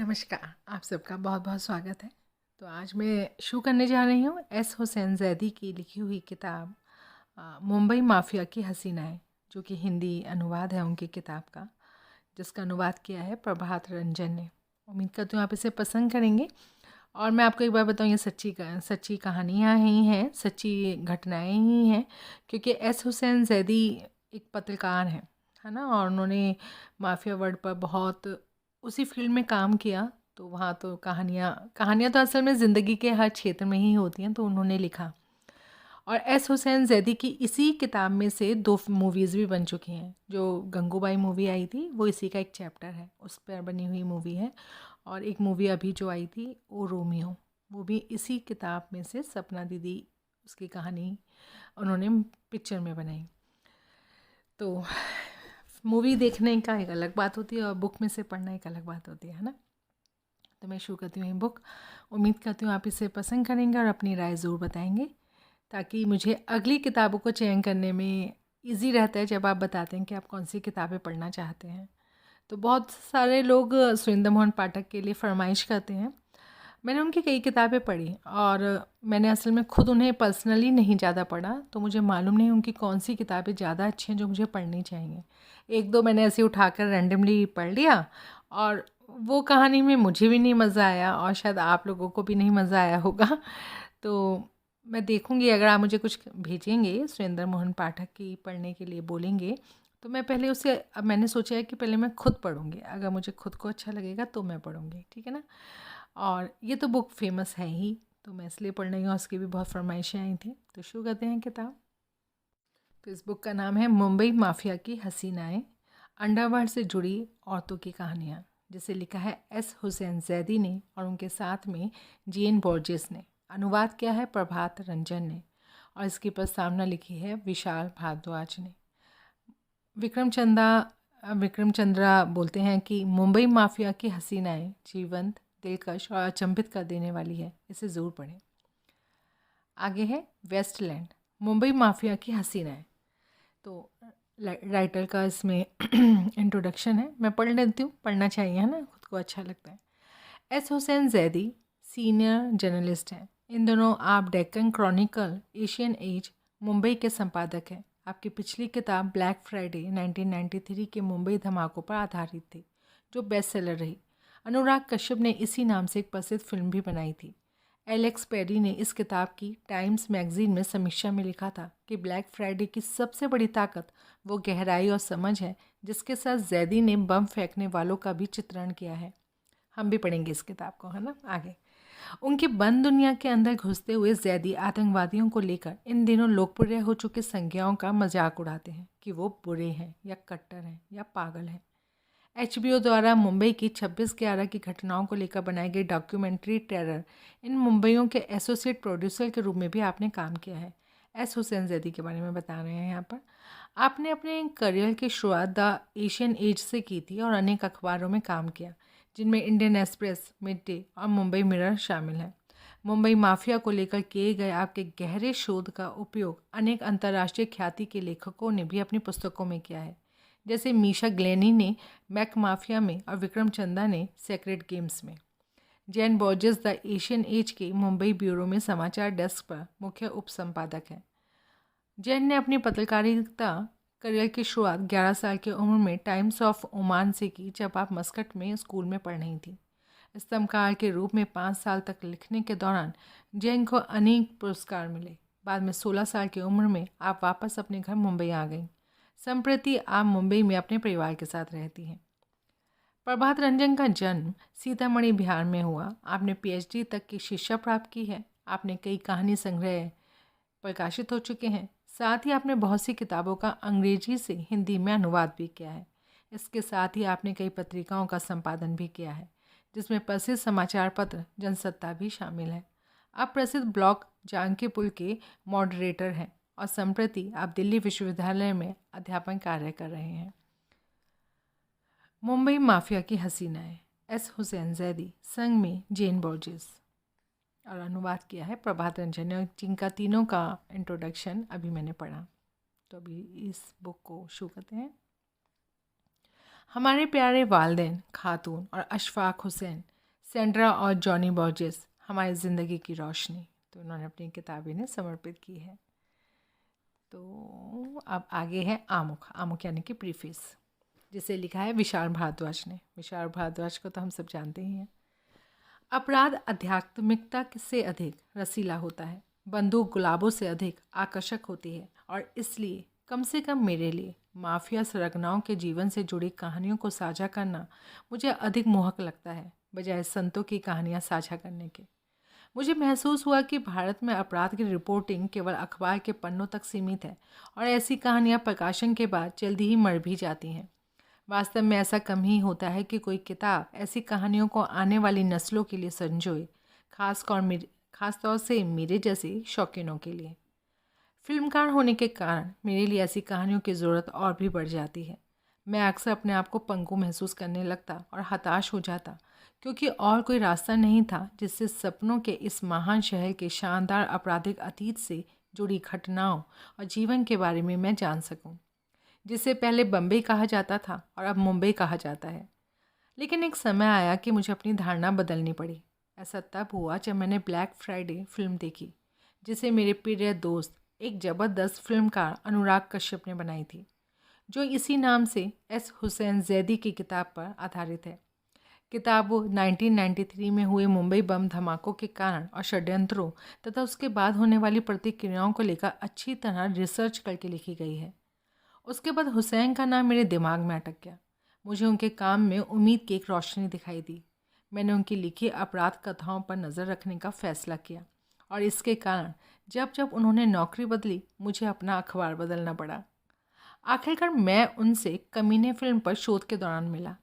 नमस्कार, आप सबका बहुत बहुत स्वागत है। तो आज मैं शुरू करने जा रही हूँ एस हुसैन ज़ैदी की लिखी हुई किताब मुंबई माफिया की हसीनाएँ, जो कि हिंदी अनुवाद है उनकी किताब का, जिसका अनुवाद किया है प्रभात रंजन ने। उम्मीद करती हूँ आप इसे पसंद करेंगे। और मैं आपको एक बार बताऊँ, ये सच्ची कहानियाँ ही हैं, सच्ची घटनाएँ ही हैं, क्योंकि एस हुसैन ज़ैदी एक पत्रकार हैं, है ना। और उन्होंने माफिया वर्ल्ड पर बहुत उसी फील्ड में काम किया। तो वहाँ तो कहानियाँ कहानियाँ तो असल में ज़िंदगी के हर क्षेत्र में ही होती हैं, तो उन्होंने लिखा। और एस हुसैन ज़ैदी की इसी किताब में से 2 मूवीज़ भी बन चुकी हैं। जो गंगूबाई मूवी आई थी वो इसी का एक चैप्टर है, उस पर बनी हुई मूवी है। और एक मूवी अभी जो आई थी ओ रोमियो, वो भी इसी किताब में से सपना दीदी उसकी कहानी उन्होंने पिक्चर में बनाई। तो मूवी देखने का एक अलग बात होती है और बुक में से पढ़ना एक अलग बात होती है ना। तो मैं शुरू करती हूँ ये बुक। उम्मीद करती हूँ आप इसे पसंद करेंगे और अपनी राय ज़रूर बताएंगे, ताकि मुझे अगली किताबों को चयन करने में इजी रहता है जब आप बताते हैं कि आप कौन सी किताबें पढ़ना चाहते हैं। तो बहुत सारे लोग सुरेंद्र मोहन पाठक के लिए फरमाइश करते हैं। मैंने उनकी कई किताबें पढ़ी और मैंने असल में खुद उन्हें पर्सनली नहीं ज़्यादा पढ़ा, तो मुझे मालूम नहीं उनकी कौन सी किताबें ज़्यादा अच्छी हैं जो मुझे पढ़नी चाहिए। एक दो मैंने ऐसे उठाकर रैंडमली पढ़ लिया और वो कहानी में मुझे भी नहीं मज़ा आया और शायद आप लोगों को भी नहीं मज़ा आया होगा। तो मैं देखूँगी, अगर आप मुझे कुछ भेजेंगे सुरेंद्र मोहन पाठक की पढ़ने के लिए बोलेंगे, तो मैं पहले उसे, अब मैंने सोचा है कि पहले मैं खुद पढ़ूँगी, अगर मुझे खुद को अच्छा लगेगा तो मैं पढ़ूँगी, ठीक है ना। और ये तो बुक फेमस है ही, तो मैं इसलिए पढ़ रही हूँ, उसकी भी बहुत फरमाइशें आई थी। तो शुरू करते हैं किताब। तो इस बुक का नाम है मुंबई माफिया की हसीनाएँ, अंडरवर्ल्ड से जुड़ी औरतों की कहानियाँ, जिसे लिखा है एस हुसैन ज़ैदी ने और उनके साथ में जेन बोर्जेस ने। अनुवाद किया है प्रभात रंजन ने और इसकी प्रस्तावना लिखी है विशाल भारद्वाज ने। विक्रम चंद्रा बोलते हैं कि मुंबई माफिया की हसीनाएँ जीवंत, दिलकश और अचंभित कर देने वाली है, इसे ज़रूर पढ़ें। आगे है वेस्टलैंड, मुंबई माफिया की हसीनाएँ। तो राइटर का इसमें इंट्रोडक्शन है, मैं पढ़ लेती हूँ, पढ़ना चाहिए है ना, खुद को अच्छा लगता है। S Hussain Zaidi senior journalist हैं। इन दोनों आप Deccan Chronicle, Asian Age, Mumbai के संपादक हैं। आपकी पिछली किताब ब्लैक फ्राइडे 1993 के मुंबई धमाकों पर आधारित थी, जो बेस्ट सेलर रही। अनुराग कश्यप ने इसी नाम से एक प्रसिद्ध फिल्म भी बनाई थी। एलेक्स पेरी ने इस किताब की टाइम्स मैगजीन में समीक्षा में लिखा था कि ब्लैक फ्राइडे की सबसे बड़ी ताकत वो गहराई और समझ है जिसके साथ ज़ैदी ने बम फेंकने वालों का भी चित्रण किया है। हम भी पढ़ेंगे इस किताब को, है ना। आगे उनकी बंद दुनिया के अंदर घुसते हुए ज़ैदी आतंकवादियों को लेकर इन दिनों लोकप्रिय हो चुके संज्ञाओं का मजाक उड़ाते हैं कि वो बुरे हैं या कट्टर हैं या पागल हैं। HBO द्वारा मुंबई की 26/11 की घटनाओं को लेकर बनाई गई डॉक्यूमेंट्री टेरर, इन मुंबईयों के एसोसिएट प्रोड्यूसर के रूप में भी आपने काम किया है। एस हुसैन ज़ैदी के बारे में बता रहे हैं यहाँ पर। आपने अपने करियर की शुरुआत द एशियन एज से की थी और अनेक अखबारों में काम किया, जिनमें इंडियन एक्सप्रेस, मिड डे और मुंबई मिरर शामिल हैं। मुंबई माफिया को लेकर किए गए आपके गहरे शोध का उपयोग अनेक अंतर्राष्ट्रीय ख्याति के लेखकों ने भी अपनी पुस्तकों में किया है, जैसे मीशा ग्लेनी ने मैक माफिया में और विक्रम चंदा ने सेक्रेट गेम्स में। Jane Borges the Asian Age के मुंबई ब्यूरो में समाचार डेस्क पर मुख्य उप संपादक हैं। जैन ने अपनी पत्रकारिता करियर की शुरुआत 11 साल की उम्र में टाइम्स ऑफ ओमान से की, जब आप मस्कट में स्कूल में पढ़ रही थी। स्तंभकार के रूप में 5 साल तक लिखने के दौरान जैन को अनेक पुरस्कार मिले। बाद में 16 साल की उम्र में आप वापस अपने घर मुंबई आ गईं। संप्रति आप मुंबई में अपने परिवार के साथ रहती हैं। प्रभात रंजन का जन्म सीतामढ़ी बिहार में हुआ। आपने PhD तक की शिक्षा प्राप्त की है। आपने कई कहानी संग्रह प्रकाशित हो चुके हैं। साथ ही आपने बहुत सी किताबों का अंग्रेजी से हिंदी में अनुवाद भी किया है। इसके साथ ही आपने कई पत्रिकाओं का संपादन भी किया है, जिसमें प्रसिद्ध समाचार पत्र जनसत्ता भी शामिल है। आप प्रसिद्ध ब्लॉग जानकी पुल के मॉडरेटर हैं और संप्रति आप दिल्ली विश्वविद्यालय में अध्यापन कार्य कर रहे हैं। मुंबई माफिया की हसीनाएँ, एस हुसैन ज़ैदी, संग में जेन बोर्जेस, और अनुवाद किया है प्रभात रंजन ने, जिनका तीनों का इंट्रोडक्शन अभी मैंने पढ़ा। तो अभी इस बुक को शुरू करते हैं। हमारे प्यारे वालदैन खातून और अशफाक हुसैन सेंड्रा और जॉनी बॉर्जेस, हमारी ज़िंदगी की रोशनी, तो उन्होंने अपनी किताब इन्हें समर्पित की है। तो अब आगे है आमुख। आमुख यानी कि प्रीफेस, जिसे लिखा है विशाल भारद्वाज ने। विशाल भारद्वाज को तो हम सब जानते ही हैं। अपराध आध्यात्मिकता से अधिक रसीला होता है, बंदूक गुलाबों से अधिक आकर्षक होती है, और इसलिए कम से कम मेरे लिए माफिया सरगनाओं के जीवन से जुड़ी कहानियों को साझा करना मुझे अधिक मोहक लगता है, बजाय संतों की कहानियाँ साझा करने के। मुझे महसूस हुआ कि भारत में अपराध की रिपोर्टिंग केवल अखबार के पन्नों तक सीमित है, और ऐसी कहानियाँ प्रकाशन के बाद जल्दी ही मर भी जाती हैं। वास्तव में ऐसा कम ही होता है कि कोई किताब ऐसी कहानियों को आने वाली नस्लों के लिए संजोए, खास तौर से मेरे जैसे शौकीनों के लिए। फिल्मकार होने के कारण मेरे लिए ऐसी कहानियों की ज़रूरत और भी बढ़ जाती है। मैं अक्सर अपने आप को पंगु महसूस करने लगता और हताश हो जाता, क्योंकि और कोई रास्ता नहीं था जिससे सपनों के इस महान शहर के शानदार आपराधिक अतीत से जुड़ी घटनाओं और जीवन के बारे में मैं जान सकूं, जिसे पहले बम्बई कहा जाता था और अब मुंबई कहा जाता है। लेकिन एक समय आया कि मुझे अपनी धारणा बदलनी पड़ी। ऐसा तब हुआ जब मैंने ब्लैक फ्राइडे फिल्म देखी, जिसे मेरे प्रिय दोस्त, एक ज़बरदस्त फिल्मकार अनुराग कश्यप ने बनाई थी, जो इसी नाम से एस हुसैन जैदी की किताब पर आधारित है। किताब 1993 में हुए मुंबई बम धमाकों के कारण और षड्यंत्रों तथा उसके बाद होने वाली प्रतिक्रियाओं को लेकर अच्छी तरह रिसर्च करके लिखी गई है। उसके बाद हुसैन का नाम मेरे दिमाग में अटक गया। मुझे उनके काम में उम्मीद की एक रोशनी दिखाई दी। मैंने उनकी लिखी अपराध कथाओं पर नज़र रखने का फैसला किया, और इसके कारण जब जब उन्होंने नौकरी बदली, मुझे अपना अखबार बदलना पड़ा। आखिरकार मैं उनसे कमीने फिल्म पर शोध के दौरान मिला।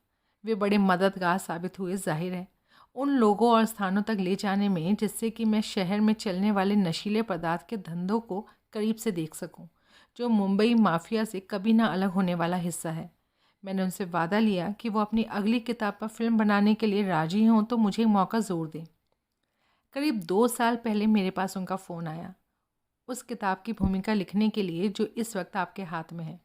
वे बड़े मददगार साबित हुए, जाहिर है, उन लोगों और स्थानों तक ले जाने में जिससे कि मैं शहर में चलने वाले नशीले पदार्थ के धंधों को करीब से देख सकूं, जो मुंबई माफिया से कभी ना अलग होने वाला हिस्सा है। मैंने उनसे वादा लिया कि वो अपनी अगली किताब पर फिल्म बनाने के लिए राजी हों तो मुझे मौका ज़रूर दें। करीब 2 साल पहले मेरे पास उनका फ़ोन आया, उस किताब की भूमिका लिखने के लिए जो इस वक्त आपके हाथ में है,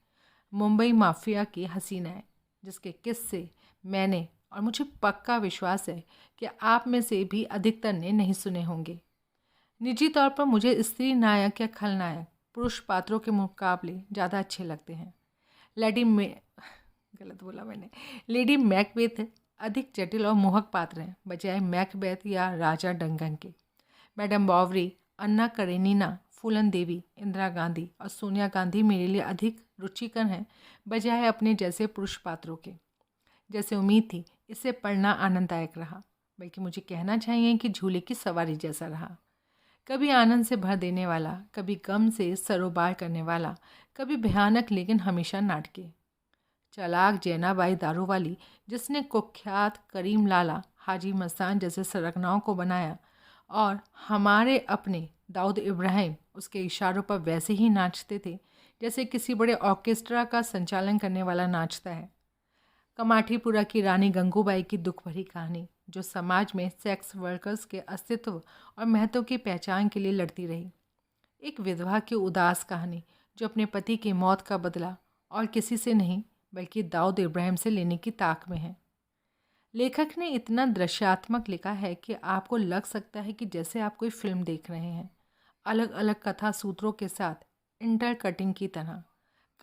मुंबई माफिया की हसीनाएं, जिसके किस्से मैंने, और मुझे पक्का विश्वास है कि आप में से भी अधिकतर ने नहीं सुने होंगे। निजी तौर पर मुझे स्त्री नायक या खलनायक पुरुष पात्रों के मुकाबले ज़्यादा अच्छे लगते हैं। लेडी मैकबेथ अधिक जटिल और मोहक पात्र हैं, बजाय मैकबेथ या राजा डंगन के। मैडम बॉवरी, अन्ना करेनिना, फूलन देवी, इंदिरा गांधी और सोनिया गांधी मेरे लिए अधिक रुचिकर हैं, बजाय अपने जैसे पुरुष पात्रों के। जैसे उम्मीद थी, इसे पढ़ना आनंददायक रहा, बल्कि मुझे कहना चाहिए कि झूले की सवारी जैसा रहा। कभी आनंद से भर देने वाला, कभी गम से सरोबार करने वाला, कभी भयानक, लेकिन हमेशा नाटकीय। चालाक जैनाबाई दारूवाली, जिसने कुख्यात करीम लाला, हाजी मस्तान जैसे सरगनाओं को बनाया, और हमारे अपने दाऊद इब्राहिम उसके इशारों पर वैसे ही नाचते थे जैसे किसी बड़े ऑर्केस्ट्रा का संचालन करने वाला नाचता है। कमाठीपुरा की रानी गंगूबाई की दुख भरी कहानी, जो समाज में सेक्स वर्कर्स के अस्तित्व और महत्व की पहचान के लिए लड़ती रही। एक विधवा की उदास कहानी, जो अपने पति की मौत का बदला और किसी से नहीं बल्कि दाऊद इब्राहिम से लेने की ताक में है। लेखक ने इतना दृश्यात्मक लिखा है कि आपको लग सकता है कि जैसे आप कोई फिल्म देख रहे हैं, अलग अलग कथा सूत्रों के साथ इंटरकटिंग की तरह।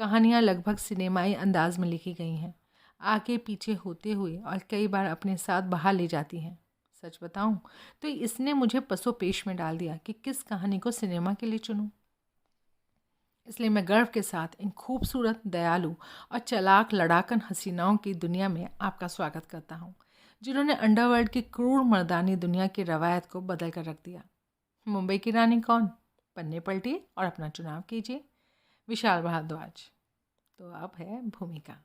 कहानियाँ लगभग सिनेमाई अंदाज में लिखी गई हैं, आगे पीछे होते हुए, और कई बार अपने साथ बहा ले जाती हैं। सच बताऊं तो इसने मुझे पसोपेश में डाल दिया कि किस कहानी को सिनेमा के लिए चुनूं। इसलिए मैं गर्व के साथ इन खूबसूरत, दयालु और चालाक लड़ाकन हसीनाओं की दुनिया में आपका स्वागत करता हूँ, जिन्होंने अंडरवर्ल्ड की क्रूर मर्दानी दुनिया की रवायत को बदल कर रख दिया। मुंबई की रानी कौन? पन्ने पलटिए और अपना चुनाव कीजिए। विशाल भारद्वाज। तो अब है भूमिका।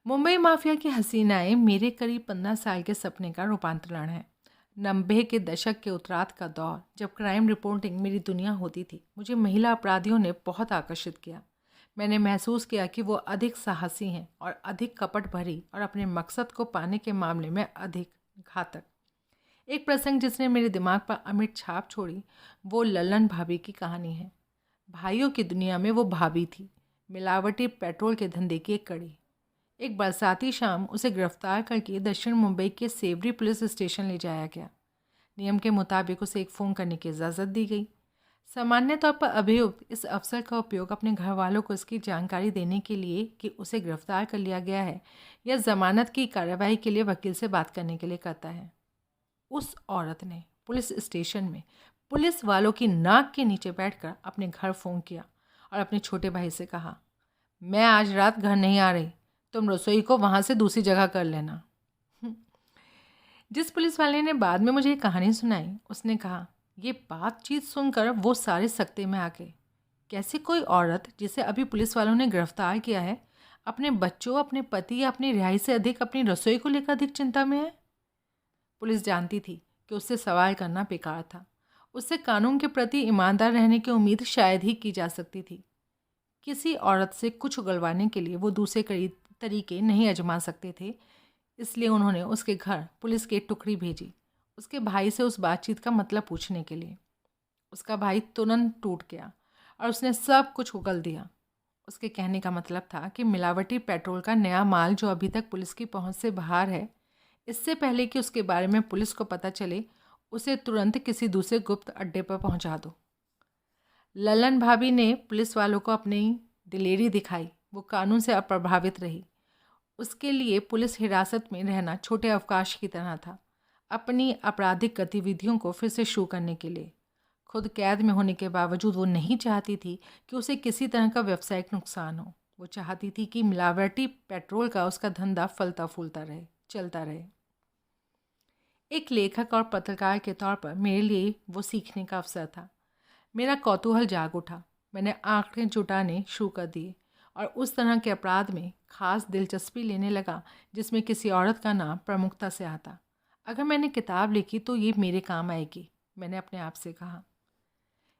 मुंबई माफिया की हसीनाएं मेरे करीब 15 साल के सपने का रूपांतरण है। 90 के दशक के उत्तरार्ध का दौर, जब क्राइम रिपोर्टिंग मेरी दुनिया होती थी, मुझे महिला अपराधियों ने बहुत आकर्षित किया। मैंने महसूस किया कि वो अधिक साहसी हैं और अधिक कपट भरी, और अपने मकसद को पाने के मामले में अधिक घातक। एक प्रसंग जिसने मेरे दिमाग पर अमिट छाप छोड़ी, वो लल्लन भाभी की कहानी है। भाइयों की दुनिया में वो भाभी थी, मिलावटी पेट्रोल के धंधे की एक कड़ी। एक बरसाती शाम उसे गिरफ्तार करके दक्षिण मुंबई के सेवरी पुलिस स्टेशन ले जाया गया। नियम के मुताबिक उसे एक फ़ोन करने की इजाज़त दी गई। सामान्य तौर पर अभियुक्त इस अवसर का उपयोग अपने घर वालों को इसकी जानकारी देने के लिए कि उसे गिरफ्तार कर लिया गया है या ज़मानत की कार्यवाही के लिए वकील से बात करने के लिए करता है। उस औरत ने पुलिस स्टेशन में पुलिस वालों की नाक के नीचे बैठकर अपने घर फ़ोन किया और अपने छोटे भाई से कहा, मैं आज रात घर नहीं आ रही, तुम रसोई को वहाँ से दूसरी जगह कर लेना। जिस पुलिस वाले ने बाद में मुझे ये कहानी सुनाई, उसने कहा, ये बातचीत सुनकर वो सारे सकते में आ गए। कैसे कोई औरत जिसे अभी पुलिस वालों ने गिरफ्तार किया है अपने बच्चों, अपने पति या अपनी रिहाई से अधिक अपनी रसोई को लेकर अधिक चिंता में है? पुलिस जानती थी कि उससे सवाल करना बेकार था। उससे कानून के प्रति ईमानदार रहने की उम्मीद शायद ही की जा सकती थी। किसी औरत से कुछ उगलवाने के लिए वो दूसरे तरीके नहीं आजमा सकते थे। इसलिए उन्होंने उसके घर पुलिस की एक टुकड़ी भेजी उसके भाई से उस बातचीत का मतलब पूछने के लिए। उसका भाई तुरंत टूट गया और उसने सब कुछ उगल दिया। उसके कहने का मतलब था कि मिलावटी पेट्रोल का नया माल जो अभी तक पुलिस की पहुंच से बाहर है, इससे पहले कि उसके बारे में पुलिस को पता चले, उसे तुरंत किसी दूसरे गुप्त अड्डे पर पहुंचा दो। ललन भाभी ने पुलिस वालों को अपनी दिलेरी दिखाई। वो कानून से अप्रभावित रही। उसके लिए पुलिस हिरासत में रहना छोटे अवकाश की तरह था, अपनी आपराधिक गतिविधियों को फिर से शुरू करने के लिए। खुद कैद में होने के बावजूद वो नहीं चाहती थी कि उसे किसी तरह का व्यावसायिक नुकसान हो। वो चाहती थी कि मिलावटी पेट्रोल का उसका धंधा फलता फूलता रहे, चलता रहे। एक लेखक और पत्रकार के तौर पर मेरे लिए वो सीखने का अवसर था। मेरा कौतूहल जाग उठा। मैंने आंखें जुटाने शुरू कर दिए और उस तरह के अपराध में खास दिलचस्पी लेने लगा जिसमें किसी औरत का नाम प्रमुखता से आता। अगर मैंने किताब लिखी तो ये मेरे काम आएगी, मैंने अपने आप से कहा।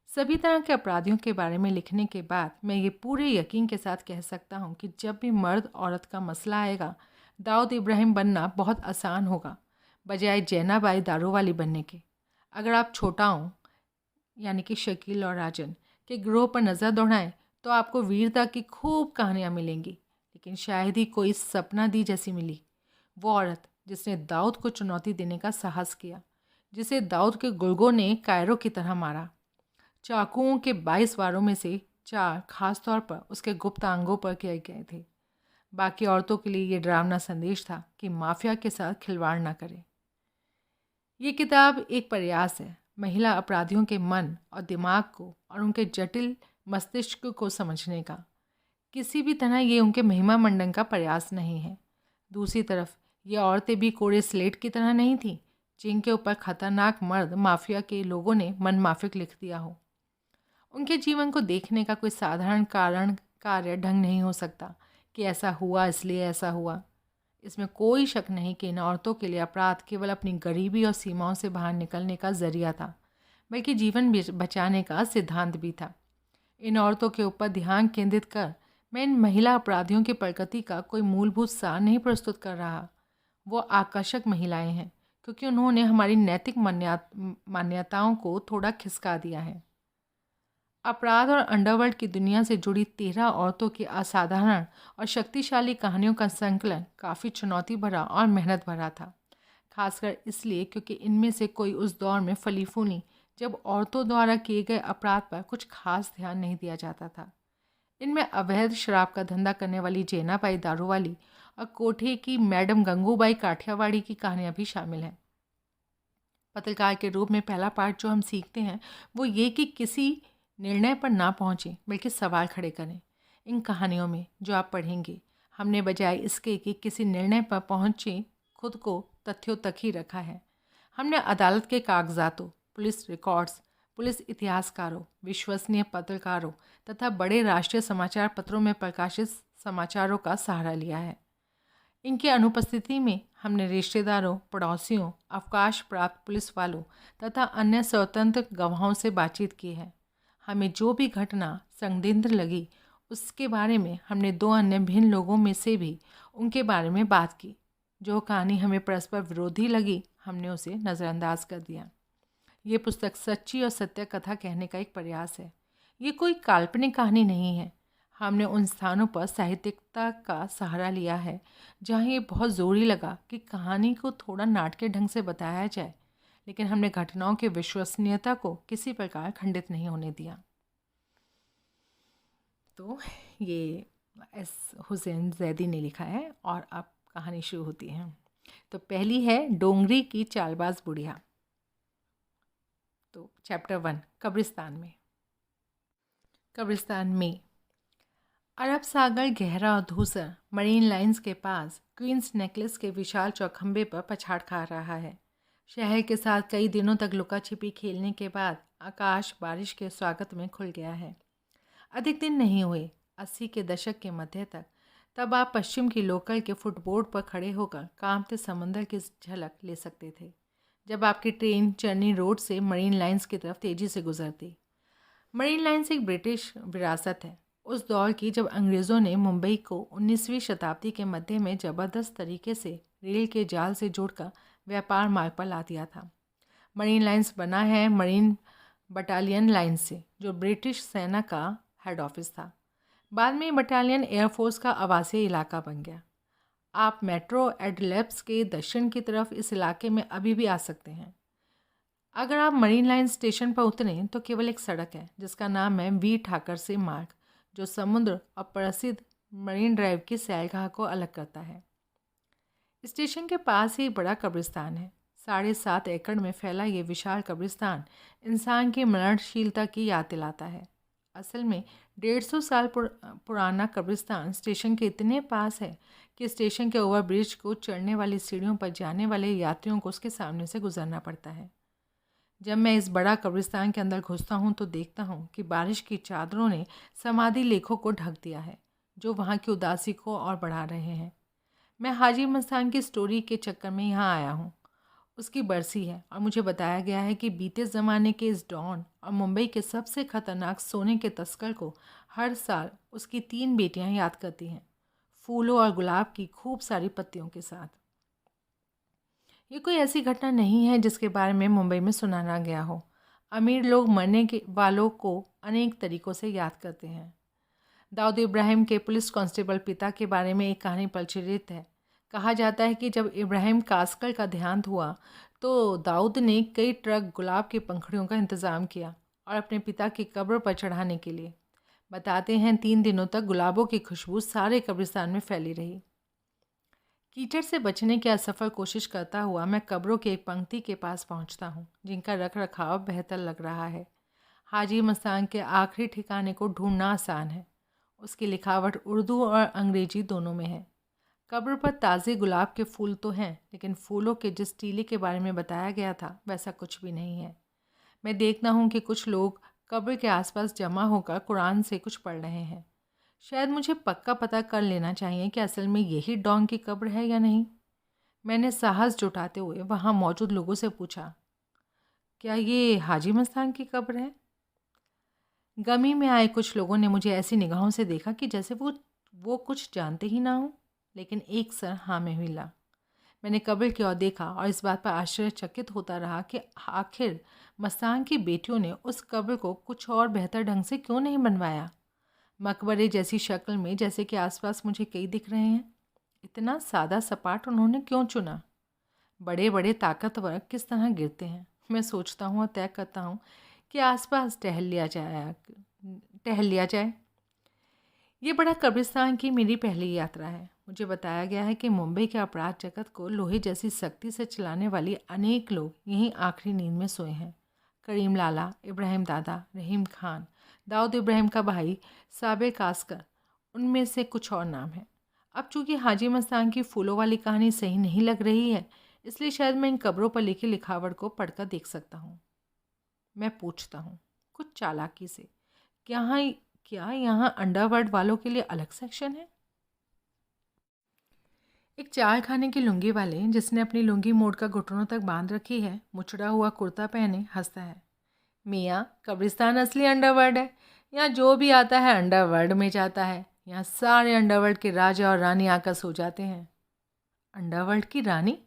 सभी तरह के अपराधियों के बारे में लिखने के बाद मैं ये पूरे यकीन के साथ कह सकता हूँ कि जब भी मर्द औरत का मसला आएगा, दाऊद इब्राहिम बनना बहुत आसान होगा बजाय जैनाबाई दारूवाली बनने के। अगर आप छोटाओं यानी कि शकील और राजन के गिरोह पर नज़र दौड़ाएं तो आपको वीरता की खूब कहानियाँ मिलेंगी, लेकिन शायद ही कोई सपना दी जैसी मिली। वो औरत जिसने दाऊद को चुनौती देने का साहस किया, जिसे दाऊद के गुर्गों ने कायरों की तरह मारा। चाकुओं के 22 वारों में से 4 खास तौर पर उसके गुप्त अंगों पर किए गए थे। बाकी औरतों के लिए ये डरावना संदेश था कि माफिया के साथ खिलवाड़ ना करें। ये किताब एक प्रयास है महिला अपराधियों के मन और दिमाग को और उनके जटिल मस्तिष्क को समझने का। किसी भी तरह ये उनके महिमा मंडन का प्रयास नहीं है। दूसरी तरफ ये औरतें भी कोरे स्लेट की तरह नहीं थीं जिनके ऊपर खतरनाक मर्द माफिया के लोगों ने मन माफिक लिख दिया हो। उनके जीवन को देखने का कोई साधारण कार्य ढंग नहीं हो सकता कि ऐसा हुआ इसलिए ऐसा हुआ। इसमें कोई शक नहीं कि इन औरतों के लिए अपराध केवल अपनी गरीबी और सीमाओं से बाहर निकलने का जरिया था, बल्कि जीवन बचाने का सिद्धांत भी था। इन औरतों के ऊपर ध्यान केंद्रित कर मैं इन महिला अपराधियों की प्रकृति का कोई मूलभूत सार नहीं प्रस्तुत कर रहा। वो आकर्षक महिलाएं हैं क्योंकि उन्होंने हमारी नैतिक मान्यताओं को थोड़ा खिसका दिया है। अपराध और अंडरवर्ल्ड की दुनिया से जुड़ी 13 औरतों की असाधारण और शक्तिशाली कहानियों का संकलन काफ़ी चुनौती भरा और मेहनत भरा था, खासकर इसलिए क्योंकि इनमें से कोई उस दौर में फली फूली जब औरतों द्वारा किए गए अपराध पर कुछ खास ध्यान नहीं दिया जाता था। इनमें अवैध शराब का धंधा करने वाली जैनाबाई दारूवाली और कोठे की मैडम गंगूबाई काठियावाड़ी की कहानियाँ भी शामिल हैं। पत्रकार के रूप में पहला पार्ट जो हम सीखते हैं वो ये कि किसी निर्णय पर ना पहुँचें बल्कि सवाल खड़े करें। इन कहानियों में जो आप पढ़ेंगे हमने बजाय इसके कि किसी निर्णय पर पहुँचें खुद को तथ्यों तक ही रखा है। हमने अदालत के कागजातों, पुलिस रिकॉर्ड्स, पुलिस इतिहासकारों, विश्वसनीय पत्रकारों तथा बड़े राष्ट्रीय समाचार पत्रों में प्रकाशित समाचारों का सहारा लिया है। इनकी अनुपस्थिति में हमने रिश्तेदारों, पड़ोसियों, अवकाश प्राप्त पुलिस वालों तथा अन्य स्वतंत्र गवाहों से बातचीत की है। हमें जो भी घटना संदिग्ध लगी उसके बारे में हमने 2 अन्य भिन्न लोगों में से भी उनके बारे में बात की। जो कहानी हमें परस्पर विरोधी लगी हमने उसे नज़रअंदाज कर दिया। ये पुस्तक सच्ची और सत्य कथा कहने का एक प्रयास है। ये कोई काल्पनिक कहानी नहीं है। हमने उन स्थानों पर साहित्यिकता का सहारा लिया है जहाँ ये बहुत ज़रूरी लगा कि कहानी को थोड़ा नाटकीय ढंग से बताया जाए, लेकिन हमने घटनाओं की विश्वसनीयता को किसी प्रकार खंडित नहीं होने दिया। तो ये एस हुसैन जैदी ने लिखा है और अब कहानी शुरू होती है। तो पहली है डोंगरी की चालबाज बुढ़िया। तो चैप्टर 1, कब्रिस्तान में अरब सागर गहरा और धूसर मरीन लाइंस के पास क्वींस नेकलेस के विशाल चौखंबे पर पछाड़ खा रहा है। शहर के साथ कई दिनों तक लुका छिपी खेलने के बाद आकाश बारिश के स्वागत में खुल गया है। अधिक दिन नहीं हुए, 80 के दशक के मध्य तक, तब आप पश्चिम की लोकल के फुटबोर्ड पर खड़े होकर कांपते समंदर की झलक ले सकते थे जब आपकी ट्रेन चर्नी रोड से मरीन लाइंस की तरफ तेज़ी से गुजरती। मरीन लाइंस एक ब्रिटिश विरासत है, उस दौर की जब अंग्रेज़ों ने मुंबई को 19वीं शताब्दी के मध्य में ज़बरदस्त तरीके से रेल के जाल से जोड़कर व्यापार मार्ग पर ला दिया था। मरीन लाइंस बना है मरीन बटालियन लाइन से, जो ब्रिटिश सेना का हेड ऑफिस था। बाद में बटालियन एयरफोर्स का आवासीय इलाका बन गया। आप मेट्रो एडलेप्स के दक्षिण की तरफ इस इलाके में अभी भी आ सकते हैं। अगर आप मरीन लाइन स्टेशन पर उतरें तो केवल एक सड़क है जिसका नाम है वी ठाकर से मार्ग, जो समुद्र और प्रसिद्ध मरीन ड्राइव की सैलगाह को अलग करता है। स्टेशन के पास ही एक बड़ा कब्रिस्तान है। 7.5 एकड़ में फैला ये विशाल कब्रिस्तान इंसान की मरणशीलता की याद दिलाता है। असल में 150 साल पुराना कब्रिस्तान स्टेशन के इतने पास है कि स्टेशन के ओवरब्रिज को चढ़ने वाली सीढ़ियों पर जाने वाले यात्रियों को उसके सामने से गुजरना पड़ता है। जब मैं इस बड़ा कब्रिस्तान के अंदर घुसता हूँ तो देखता हूँ कि बारिश की चादरों ने समाधि लेखों को ढक दिया है, जो वहाँ की उदासी को और बढ़ा रहे हैं। मैं हाजी मस्तान की स्टोरी के चक्कर में यहाँ आया हूँ। उसकी बरसी है और मुझे बताया गया है कि बीते ज़माने के इस डॉन और मुंबई के सबसे खतरनाक सोने के तस्कर को हर साल उसकी 3 बेटियाँ याद करती हैं, फूलों और गुलाब की खूब सारी पत्तियों के साथ। ये कोई ऐसी घटना नहीं है जिसके बारे में मुंबई में सुना ना गया हो। अमीर लोग मरने के वालों को अनेक तरीक़ों से याद करते हैं। दाऊद इब्राहिम के पुलिस कांस्टेबल पिता के बारे में एक कहानी प्रचलित है। कहा जाता है कि जब इब्राहिम कास्कर का देहांत हुआ तो दाऊद ने कई ट्रक गुलाब की पंखुड़ियों का इंतज़ाम किया और अपने पिता की कब्र पर चढ़ाने के लिए। बताते हैं 3 दिनों तक गुलाबों की खुशबू सारे कब्रिस्तान में फैली रही। कीचड़ से बचने की असफल कोशिश करता हुआ मैं कब्रों की एक पंक्ति के पास पहुंचता हूं, जिनका रख रखाव बेहतर लग रहा है। हाजी मस्तान के आखिरी ठिकाने को ढूंढना आसान है। उसकी लिखावट उर्दू और अंग्रेजी दोनों में है। कब्र पर ताज़े गुलाब के फूल तो हैं, लेकिन फूलों के जिस टीले के बारे में बताया गया था वैसा कुछ भी नहीं है। मैं देखता हूँ कि कुछ लोग कब्र के आसपास जमा होकर कुरान से कुछ पढ़ रहे हैं। शायद मुझे पक्का पता कर लेना चाहिए कि असल में यही डॉन की कब्र है या नहीं। मैंने साहस जुटाते हुए वहाँ मौजूद लोगों से पूछा, क्या ये हाजी मस्तान की कब्र है? गमी में आए कुछ लोगों ने मुझे ऐसी निगाहों से देखा कि जैसे वो कुछ जानते ही ना हो, लेकिन एक सर हाँ में हिला। मैंने कब्र की ओर देखा और इस बात पर आश्चर्यचकित होता रहा कि आखिर मस्तान की बेटियों ने उस कब्र को कुछ और बेहतर ढंग से क्यों नहीं बनवाया। मकबरे जैसी शक्ल में, जैसे कि आसपास मुझे कई दिख रहे हैं, इतना सादा सपाट उन्होंने क्यों चुना? बड़े बड़े ताकतवर किस तरह गिरते हैं। मैं सोचता हूँ और तय करता हूँ कि आसपास टहल लिया जाए। ये बड़ा कब्रिस्तान की मेरी पहली यात्रा है। मुझे बताया गया है कि मुंबई के अपराध जगत को लोहे जैसी सख्ती से चलाने वाली अनेक लोग यहीं आखिरी नींद में सोए हैं। करीम लाला, इब्राहिम दादा, रहीम खान, दाऊद इब्राहिम का भाई साबिर कास्कर, उनमें से कुछ और नाम हैं। अब चूँकि हाजी मस्तान की फूलों वाली कहानी सही नहीं लग रही है, इसलिए शायद मैं इन कब्रों पर लिखी लिखावट को पढ़कर देख सकता हूँ। मैं पूछता हूँ कुछ चालाकी से, क्या यहाँ अंडरवर्ल्ड वालों के लिए अलग सेक्शन है? एक चाल खाने की लुंगी वाले, जिसने अपनी लुंगी मोड़कर घुटनों तक बांध रखी है, मुचड़ा हुआ कुर्ता पहने हंसता है। मियाँ, कब्रिस्तान असली अंडरवर्ल्ड है। यहाँ जो भी आता है अंडरवर्ल्ड में जाता है। यहाँ सारे अंडरवर्ल्ड के राजा और रानी आकर सो जाते हैं। अंडरवर्ल्ड की रानी?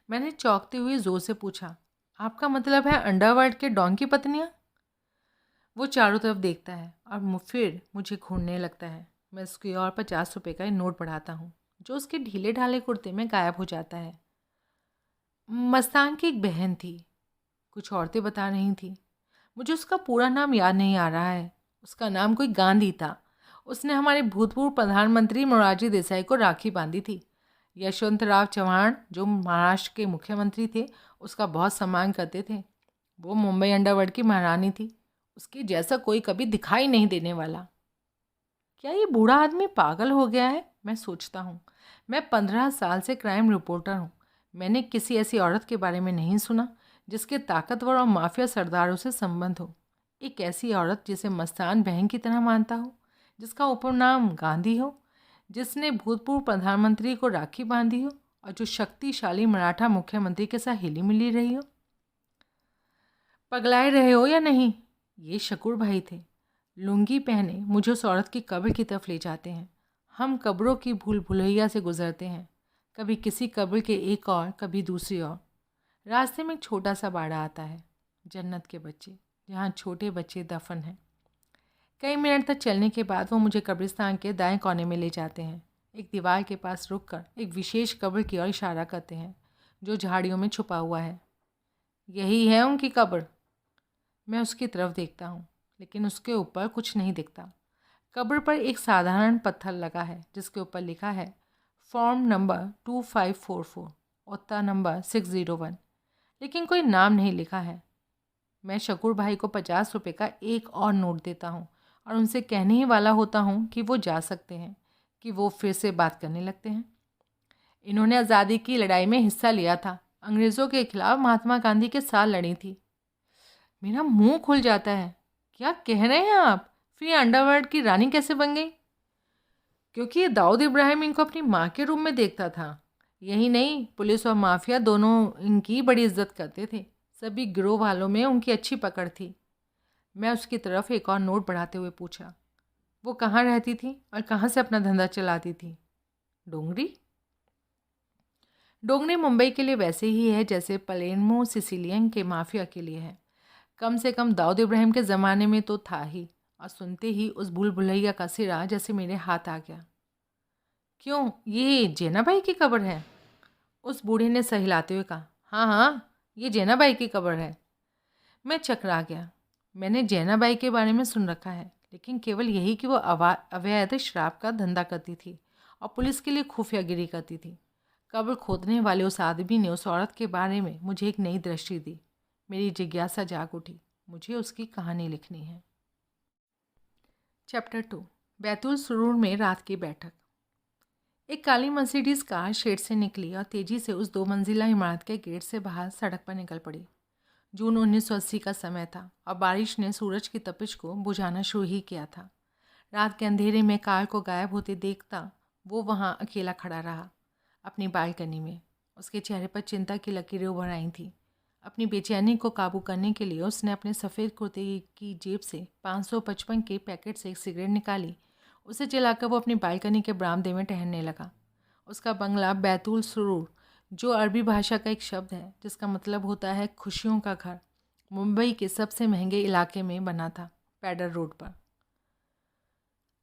मैंने चौंकते हुए जोर से पूछा। आपका मतलब है अंडरवर्ल्ड के डॉन की पत्नियाँ? वो चारों तरफ देखता है और फिर मुझे घूरने लगता है। मैं उसकी ओर 50 रुपये का नोट बढ़ाता हूँ, जो उसके ढीले ढाले कुर्ते में गायब हो जाता है। मस्तान की एक बहन थी, कुछ औरतें बता रही थी। मुझे उसका पूरा नाम याद नहीं आ रहा है। उसका नाम कोई गांधी था। उसने हमारे भूतपूर्व प्रधानमंत्री मोरारजी देसाई को राखी बांधी थी। यशवंतराव चव्हाण, जो महाराष्ट्र के मुख्यमंत्री थे, उसका बहुत सम्मान करते थे। वो मुंबई अंडरवर्ल्ड की महारानी थी। उसके जैसा कोई कभी दिखाई नहीं देने वाला। क्या ये बूढ़ा आदमी पागल हो गया है, मैं सोचता हूँ। मैं 15 साल से क्राइम रिपोर्टर हूँ। मैंने किसी ऐसी औरत के बारे में नहीं सुना जिसके ताकतवर और माफिया सरदारों से संबंध हो। एक ऐसी औरत जिसे मस्तान बहन की तरह मानता हो, जिसका उपनाम गांधी हो, जिसने भूतपूर्व प्रधानमंत्री को राखी बांधी हो और जो शक्तिशाली मराठा मुख्यमंत्री के साथ हिली मिली रही हो। पगलाए रहे हो या नहीं? ये शकूर भाई थे। लुंगी पहने मुझे उस औरत की कब्र की तरफ ले जाते हैं। हम कब्रों की भूल भुलैया से गुजरते हैं, कभी किसी कब्र के एक और, कभी दूसरी ओर। रास्ते में एक छोटा सा बाड़ा आता है, जन्नत के बच्चे, जहाँ छोटे बच्चे दफन हैं। कई मिनट तक चलने के बाद वो मुझे कब्रिस्तान के दाएं कोने में ले जाते हैं। एक दीवार के पास रुककर एक विशेष कब्र की ओर इशारा करते हैं, जो झाड़ियों में छुपा हुआ है। यही है उनकी कब्र। मैं उसकी तरफ देखता हूँ, लेकिन उसके ऊपर कुछ नहीं दिखता। कब्र पर एक साधारण पत्थर लगा है, जिसके ऊपर लिखा है फॉर्म नंबर 2544, ओत्ता नंबर 601, लेकिन कोई नाम नहीं लिखा है। मैं शकूर भाई को 50 रुपये का एक और नोट देता हूँ और उनसे कहने ही वाला होता हूँ कि वो जा सकते हैं कि वो फिर से बात करने लगते हैं। इन्होंने आज़ादी की लड़ाई में हिस्सा लिया था, अंग्रेज़ों के खिलाफ महात्मा गांधी के साथ लड़ी थी। मेरा मुंह खुल जाता है। क्या कह रहे हैं आप? फिर ये अंडरवर्ल्ड की रानी कैसे बन गई? क्योंकि ये दाऊद इब्राहिम इनको अपनी माँ के रूप में देखता था। यही नहीं, पुलिस और माफिया दोनों इनकी बड़ी इज्जत करते थे। सभी गिरोह वालों में उनकी अच्छी पकड़ थी। मैं उसकी तरफ एक और नोट बढ़ाते हुए पूछा, वो कहाँ रहती थी और कहाँ से अपना धंधा चलाती थी? डोंगरी? डोंगरी मुंबई के लिए वैसे ही है जैसे पलेर्मो सिसिलियन के माफिया के लिए है। कम से कम दाऊद इब्राहिम के ज़माने में तो था ही, और सुनते ही उस भूल भुलैया का सिरा जैसे मेरे हाथ आ गया। क्यों, ये जेनाबाई की कब्र है? उस बूढ़े ने सहलाते हुए कहा। हाँ हाँ, ये जेनाबाई की कब्र है। मैं चकरा गया। मैंने जेनाबाई के बारे में सुन रखा है, लेकिन केवल यही कि वो अवैध शराब का धंधा करती थी और पुलिस के लिए खुफियागिरी करती थी। कब्र खोदने वाले उस आदमी ने उस औरत के बारे में मुझे एक नई दृष्टि दी। मेरी जिज्ञासा जाग उठी। मुझे उसकी कहानी लिखनी है। चैप्टर 2, बैतुल सुरूर में रात की बैठक। एक काली मर्सिडीज कार शेड से निकली और तेजी से उस 2 मंजिला इमारत के गेट से बाहर सड़क पर निकल पड़ी। जून 1980 का समय था और बारिश ने सूरज की तपिश को बुझाना शुरू ही किया था। रात के अंधेरे में कार को गायब होते देखता वो वहाँ अकेला खड़ा रहा, अपनी बालकनी में। उसके चेहरे पर चिंता की लकीरें उभर आई थीं। अपनी बेचैनी को काबू करने के लिए उसने अपने सफ़ेद कुर्ते की जेब से 555 के पैकेट से एक सिगरेट निकाली। उसे जलाकर वो अपनी बालकनी के बरामदे में टहलने लगा। उसका बंगला बैतुल सुरूर, जो अरबी भाषा का एक शब्द है जिसका मतलब होता है खुशियों का घर, मुंबई के सबसे महंगे इलाके में बना था, पैडर रोड पर।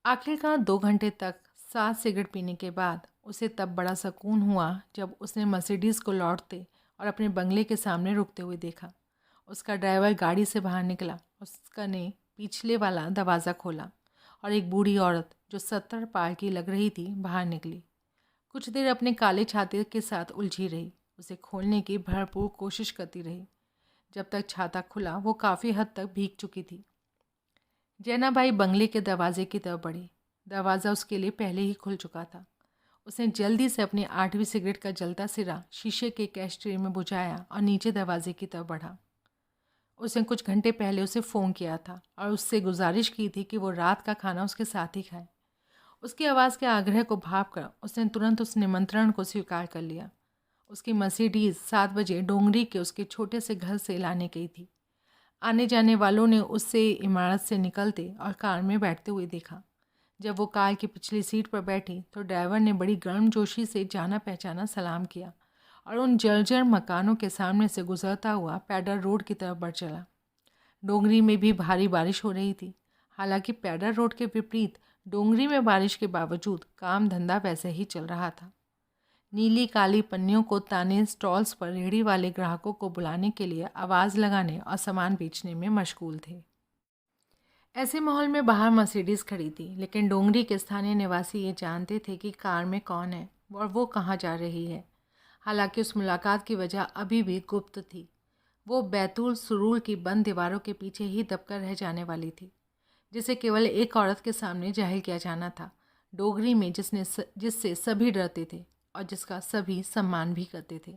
आखिरकार 2 घंटे तक 7 सिगरेट पीने के बाद उसे तब बड़ा सुकून हुआ जब उसने मर्सिडीज़ को लौटते और अपने बंगले के सामने रुकते हुए देखा। उसका ड्राइवर गाड़ी से बाहर निकला। उसका ने पिछले वाला दरवाज़ा खोला और एक बूढ़ी औरत जो 70 पार की लग रही थी बाहर निकली। कुछ देर अपने काले छाते के साथ उलझी रही, उसे खोलने की भरपूर कोशिश करती रही। जब तक छाता खुला वो काफ़ी हद तक भीग चुकी थी। जैनाबाई बंगले के दरवाजे की तरफ बढ़ी। दरवाज़ा उसके लिए पहले ही खुल चुका था। उसने जल्दी से अपनी 8वीं सिगरेट का जलता सिरा शीशे के कैश ट्रे में बुझाया और नीचे दरवाजे की तरफ बढ़ा। उसने कुछ घंटे पहले उसे फ़ोन किया था और उससे गुजारिश की थी कि वो रात का खाना उसके साथ ही खाए। उसकी आवाज़ के आग्रह को भांपकर उसने तुरंत उस निमंत्रण को स्वीकार कर लिया। उसकी मर्सिडीज़ 7 बजे डोंगरी के उसके छोटे से घर से लाने गई थी। आने जाने वालों ने उससे इमारत से निकलते और कार में बैठते हुए देखा। जब वो कार की पिछली सीट पर बैठी तो ड्राइवर ने बड़ी गर्मजोशी से जाना पहचाना सलाम किया और उन जर्जर मकानों के सामने से गुजरता हुआ पैडर रोड की तरफ बढ़ चला। डोंगरी में भी भारी बारिश हो रही थी। हालांकि पैडर रोड के विपरीत डोंगरी में बारिश के बावजूद काम धंधा वैसे ही चल रहा था। नीली काली पन्नियों को ताने स्टॉल्स पर रेहड़ी वाले ग्राहकों को बुलाने के लिए आवाज़ लगाने और सामान बेचने में मशगूल थे। ऐसे माहौल में बाहर मर्सिडीज़ खड़ी थी, लेकिन डोंगरी के स्थानीय निवासी ये जानते थे कि कार में कौन है और वो कहाँ जा रही है। हालांकि उस मुलाकात की वजह अभी भी गुप्त थी। वो बैतूल सुरूल की बंद दीवारों के पीछे ही दबकर रह जाने वाली थी, जिसे केवल एक औरत के सामने जाहिर किया जाना था, डोगरी में जिससे सभी डरते थे और जिसका सभी सम्मान भी करते थे।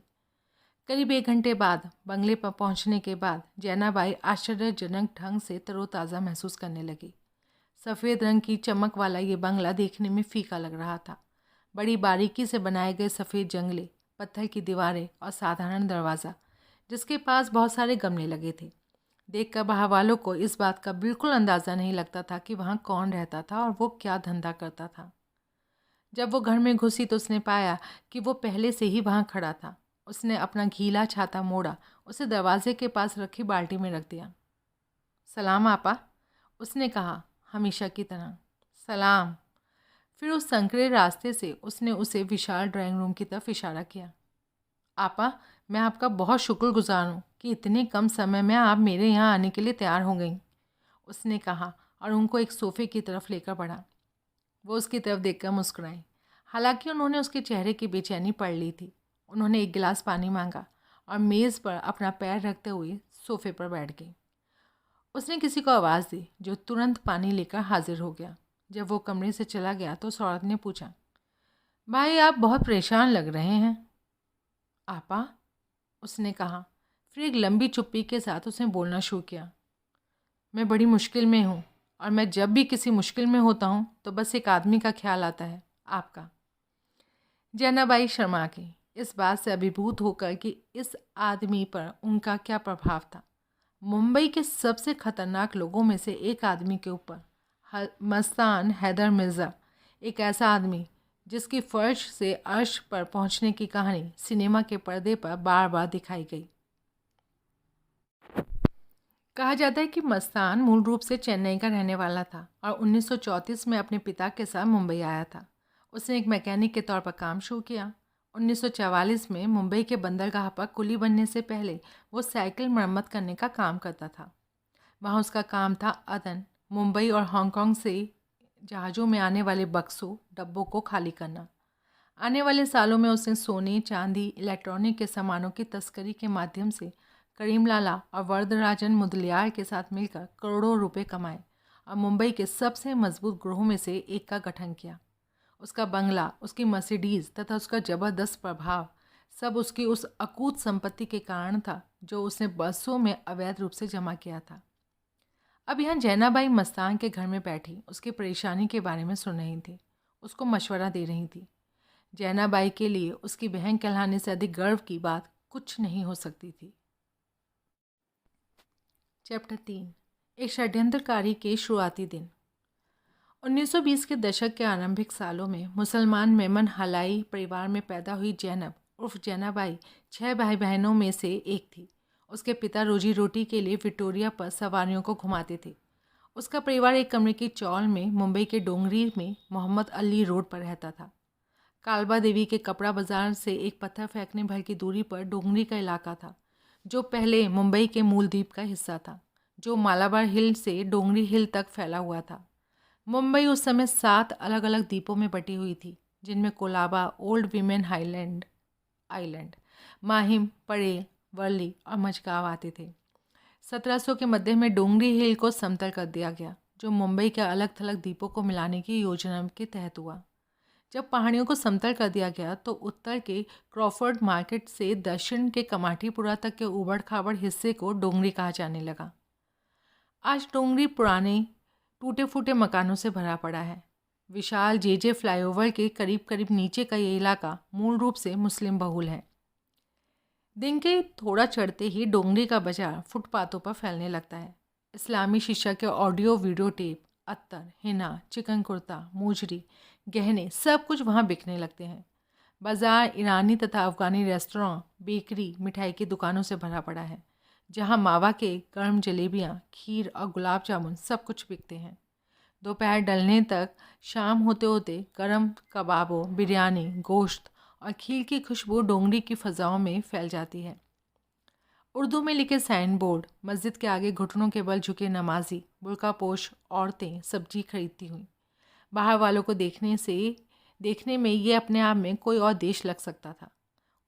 करीब 1 घंटे बाद बंगले पर पहुंचने के बाद जैनाबाई आश्चर्यजनक ढंग से तरोताज़ा महसूस करने लगी। सफ़ेद रंग की चमक वाला ये बंगला देखने में फीका लग रहा था। बड़ी बारीकी से बनाए गए सफ़ेद जंगले, पत्थर की दीवारें और साधारण दरवाज़ा, जिसके पास बहुत सारे गमले लगे थे। देखकर बाहर वालों को इस बात का बिल्कुल अंदाज़ा नहीं लगता था कि वहाँ कौन रहता था और वो क्या धंधा करता था। जब वो घर में घुसी तो उसने पाया कि वो पहले से ही वहाँ खड़ा था। उसने अपना गीला छाता मोड़ा, उसे दरवाजे के पास रखी बाल्टी में रख दिया। सलाम आपा, उसने कहा, हमेशा की तरह। सलाम। फिर उस संकरे रास्ते से उसने उसे विशाल ड्राइंग रूम की तरफ इशारा किया। आपा, मैं आपका बहुत शुक्रगुजार हूँ कि इतने कम समय में आप मेरे यहाँ आने के लिए तैयार हो गई, उसने कहा और उनको एक सोफ़े की तरफ लेकर बढ़ा। वो उसकी तरफ देखकर मुस्कुराई। हालांकि उन्होंने उसके चेहरे की बेचैनी पढ़ ली थी। उन्होंने एक गिलास पानी मांगा और मेज़ पर अपना पैर रखते हुए सोफ़े पर बैठ गई। उसने किसी को आवाज़ दी, जो तुरंत पानी लेकर हाजिर हो गया। जब वो कमरे से चला गया तो उस औरत ने पूछा, भाई आप बहुत परेशान लग रहे हैं। आपा, उसने कहा। फिर एक लंबी चुप्पी के साथ उसने बोलना शुरू किया, मैं बड़ी मुश्किल में हूँ और मैं जब भी किसी मुश्किल में होता हूँ तो बस एक आदमी का ख्याल आता है, आपका। जैनाबाई शर्मा गई, इस बात से अभिभूत होकर कि इस आदमी पर उनका क्या प्रभाव था। मुंबई के सबसे खतरनाक लोगों में से एक आदमी के ऊपर मस्तान हैदर मिर्ज़ा, एक ऐसा आदमी जिसकी फर्श से अर्श पर पहुंचने की कहानी सिनेमा के पर्दे पर बार बार दिखाई गई। कहा जाता है कि मस्तान मूल रूप से चेन्नई का रहने वाला था और 1934 में अपने पिता के साथ मुंबई आया था। उसने एक मैकेनिक के तौर पर काम शुरू किया। 1944 में मुंबई के बंदरगाह पर कुली बनने से पहले वो साइकिल मरम्मत करने का काम करता था। वहाँ उसका काम था अदन, मुंबई और हांगकांग से जहाज़ों में आने वाले बक्सों डब्बों को खाली करना। आने वाले सालों में उसने सोने, चांदी, इलेक्ट्रॉनिक के सामानों की तस्करी के माध्यम से करीम लाला और वरदराजन मुदलियार के साथ मिलकर करोड़ों रुपए कमाए और मुंबई के सबसे मजबूत ग्रोहों में से एक का गठन किया। उसका बंगला, उसकी मर्सिडीज़ तथा उसका ज़बरदस्त प्रभाव सब उसकी उस अकूत संपत्ति के कारण था जो उसने बरसों में अवैध रूप से जमा किया था। अब यहाँ जैनाबाई मस्तान के घर में बैठी उसकी परेशानी के बारे में सुन रही थी, उसको मशवरा दे रही थी। जैनाबाई के लिए उसकी बहन कहलाने से अधिक गर्व की बात कुछ नहीं हो सकती थी। चैप्टर 3, एक षड्यंत्रकारी के शुरुआती दिन। 1920 के दशक के आरंभिक सालों में मुसलमान मेमन हलाई परिवार में पैदा हुई जैनब उर्फ जैनाबाई 6 भाई बहनों में से एक थी। उसके पिता रोजी रोटी के लिए विक्टोरिया पर सवारियों को घुमाते थे। उसका परिवार एक कमरे की चौल में मुंबई के डोंगरी में मोहम्मद अली रोड पर रहता था। कालबा देवी के कपड़ा बाजार से एक पत्थर फेंकने भर की दूरी पर डोंगरी का इलाका था, जो पहले मुंबई के मूल द्वीप का हिस्सा था, जो मालाबार हिल से डोंगरी हिल तक फैला हुआ था। मुंबई उस समय 7 अलग अलग द्वीपों में बटी हुई थी, जिनमें Colaba, old women island, Mahim, Parel, Worli और मचगांव आते थे। 1700 के मध्य में डोंगरी हिल को समतल कर दिया गया, जो मुंबई के अलग थलग द्वीपों को मिलाने की योजना के तहत हुआ। जब पहाड़ियों को समतल कर दिया गया तो उत्तर के क्रॉफर्ड मार्केट से दक्षिण के कमाटीपुरा तक के उबड़ खाबड़ हिस्से को डोंगरी कहा जाने लगा। आज डोंगरी पुराने टूटे फूटे मकानों से भरा पड़ा है। विशाल जेजे फ्लाईओवर के करीब करीब नीचे का ये इलाका मूल रूप से मुस्लिम बहुल है। दिन के थोड़ा चढ़ते ही डोंगरी का बाजार फुटपाथों पर फैलने लगता है। इस्लामी शिक्षा के ऑडियो वीडियो टेप, अत्तर, हिना, चिकन कुर्ता, मोजरी, गहने सब कुछ वहाँ बिकने लगते हैं। बाज़ार ईरानी तथा अफ़गानी रेस्टोरेंट, बेकरी, मिठाई की दुकानों से भरा पड़ा है, जहाँ मावा के गर्म जलेबियाँ, खीर और गुलाब जामुन सब कुछ बिकते हैं। दोपहर ढलने तक शाम होते होते गरम कबाबों, बिरयानी, गोश्त और खीर की खुशबू डोंगरी की फ़ज़ाओं में फैल जाती है। उर्दू में लिखे साइन बोर्ड, मस्जिद के आगे घुटनों के बल झुके नमाजी, बुर्कापोश औरतें सब्जी खरीदती हुई। बाहर वालों को देखने में ये अपने आप में कोई और देश लग सकता था।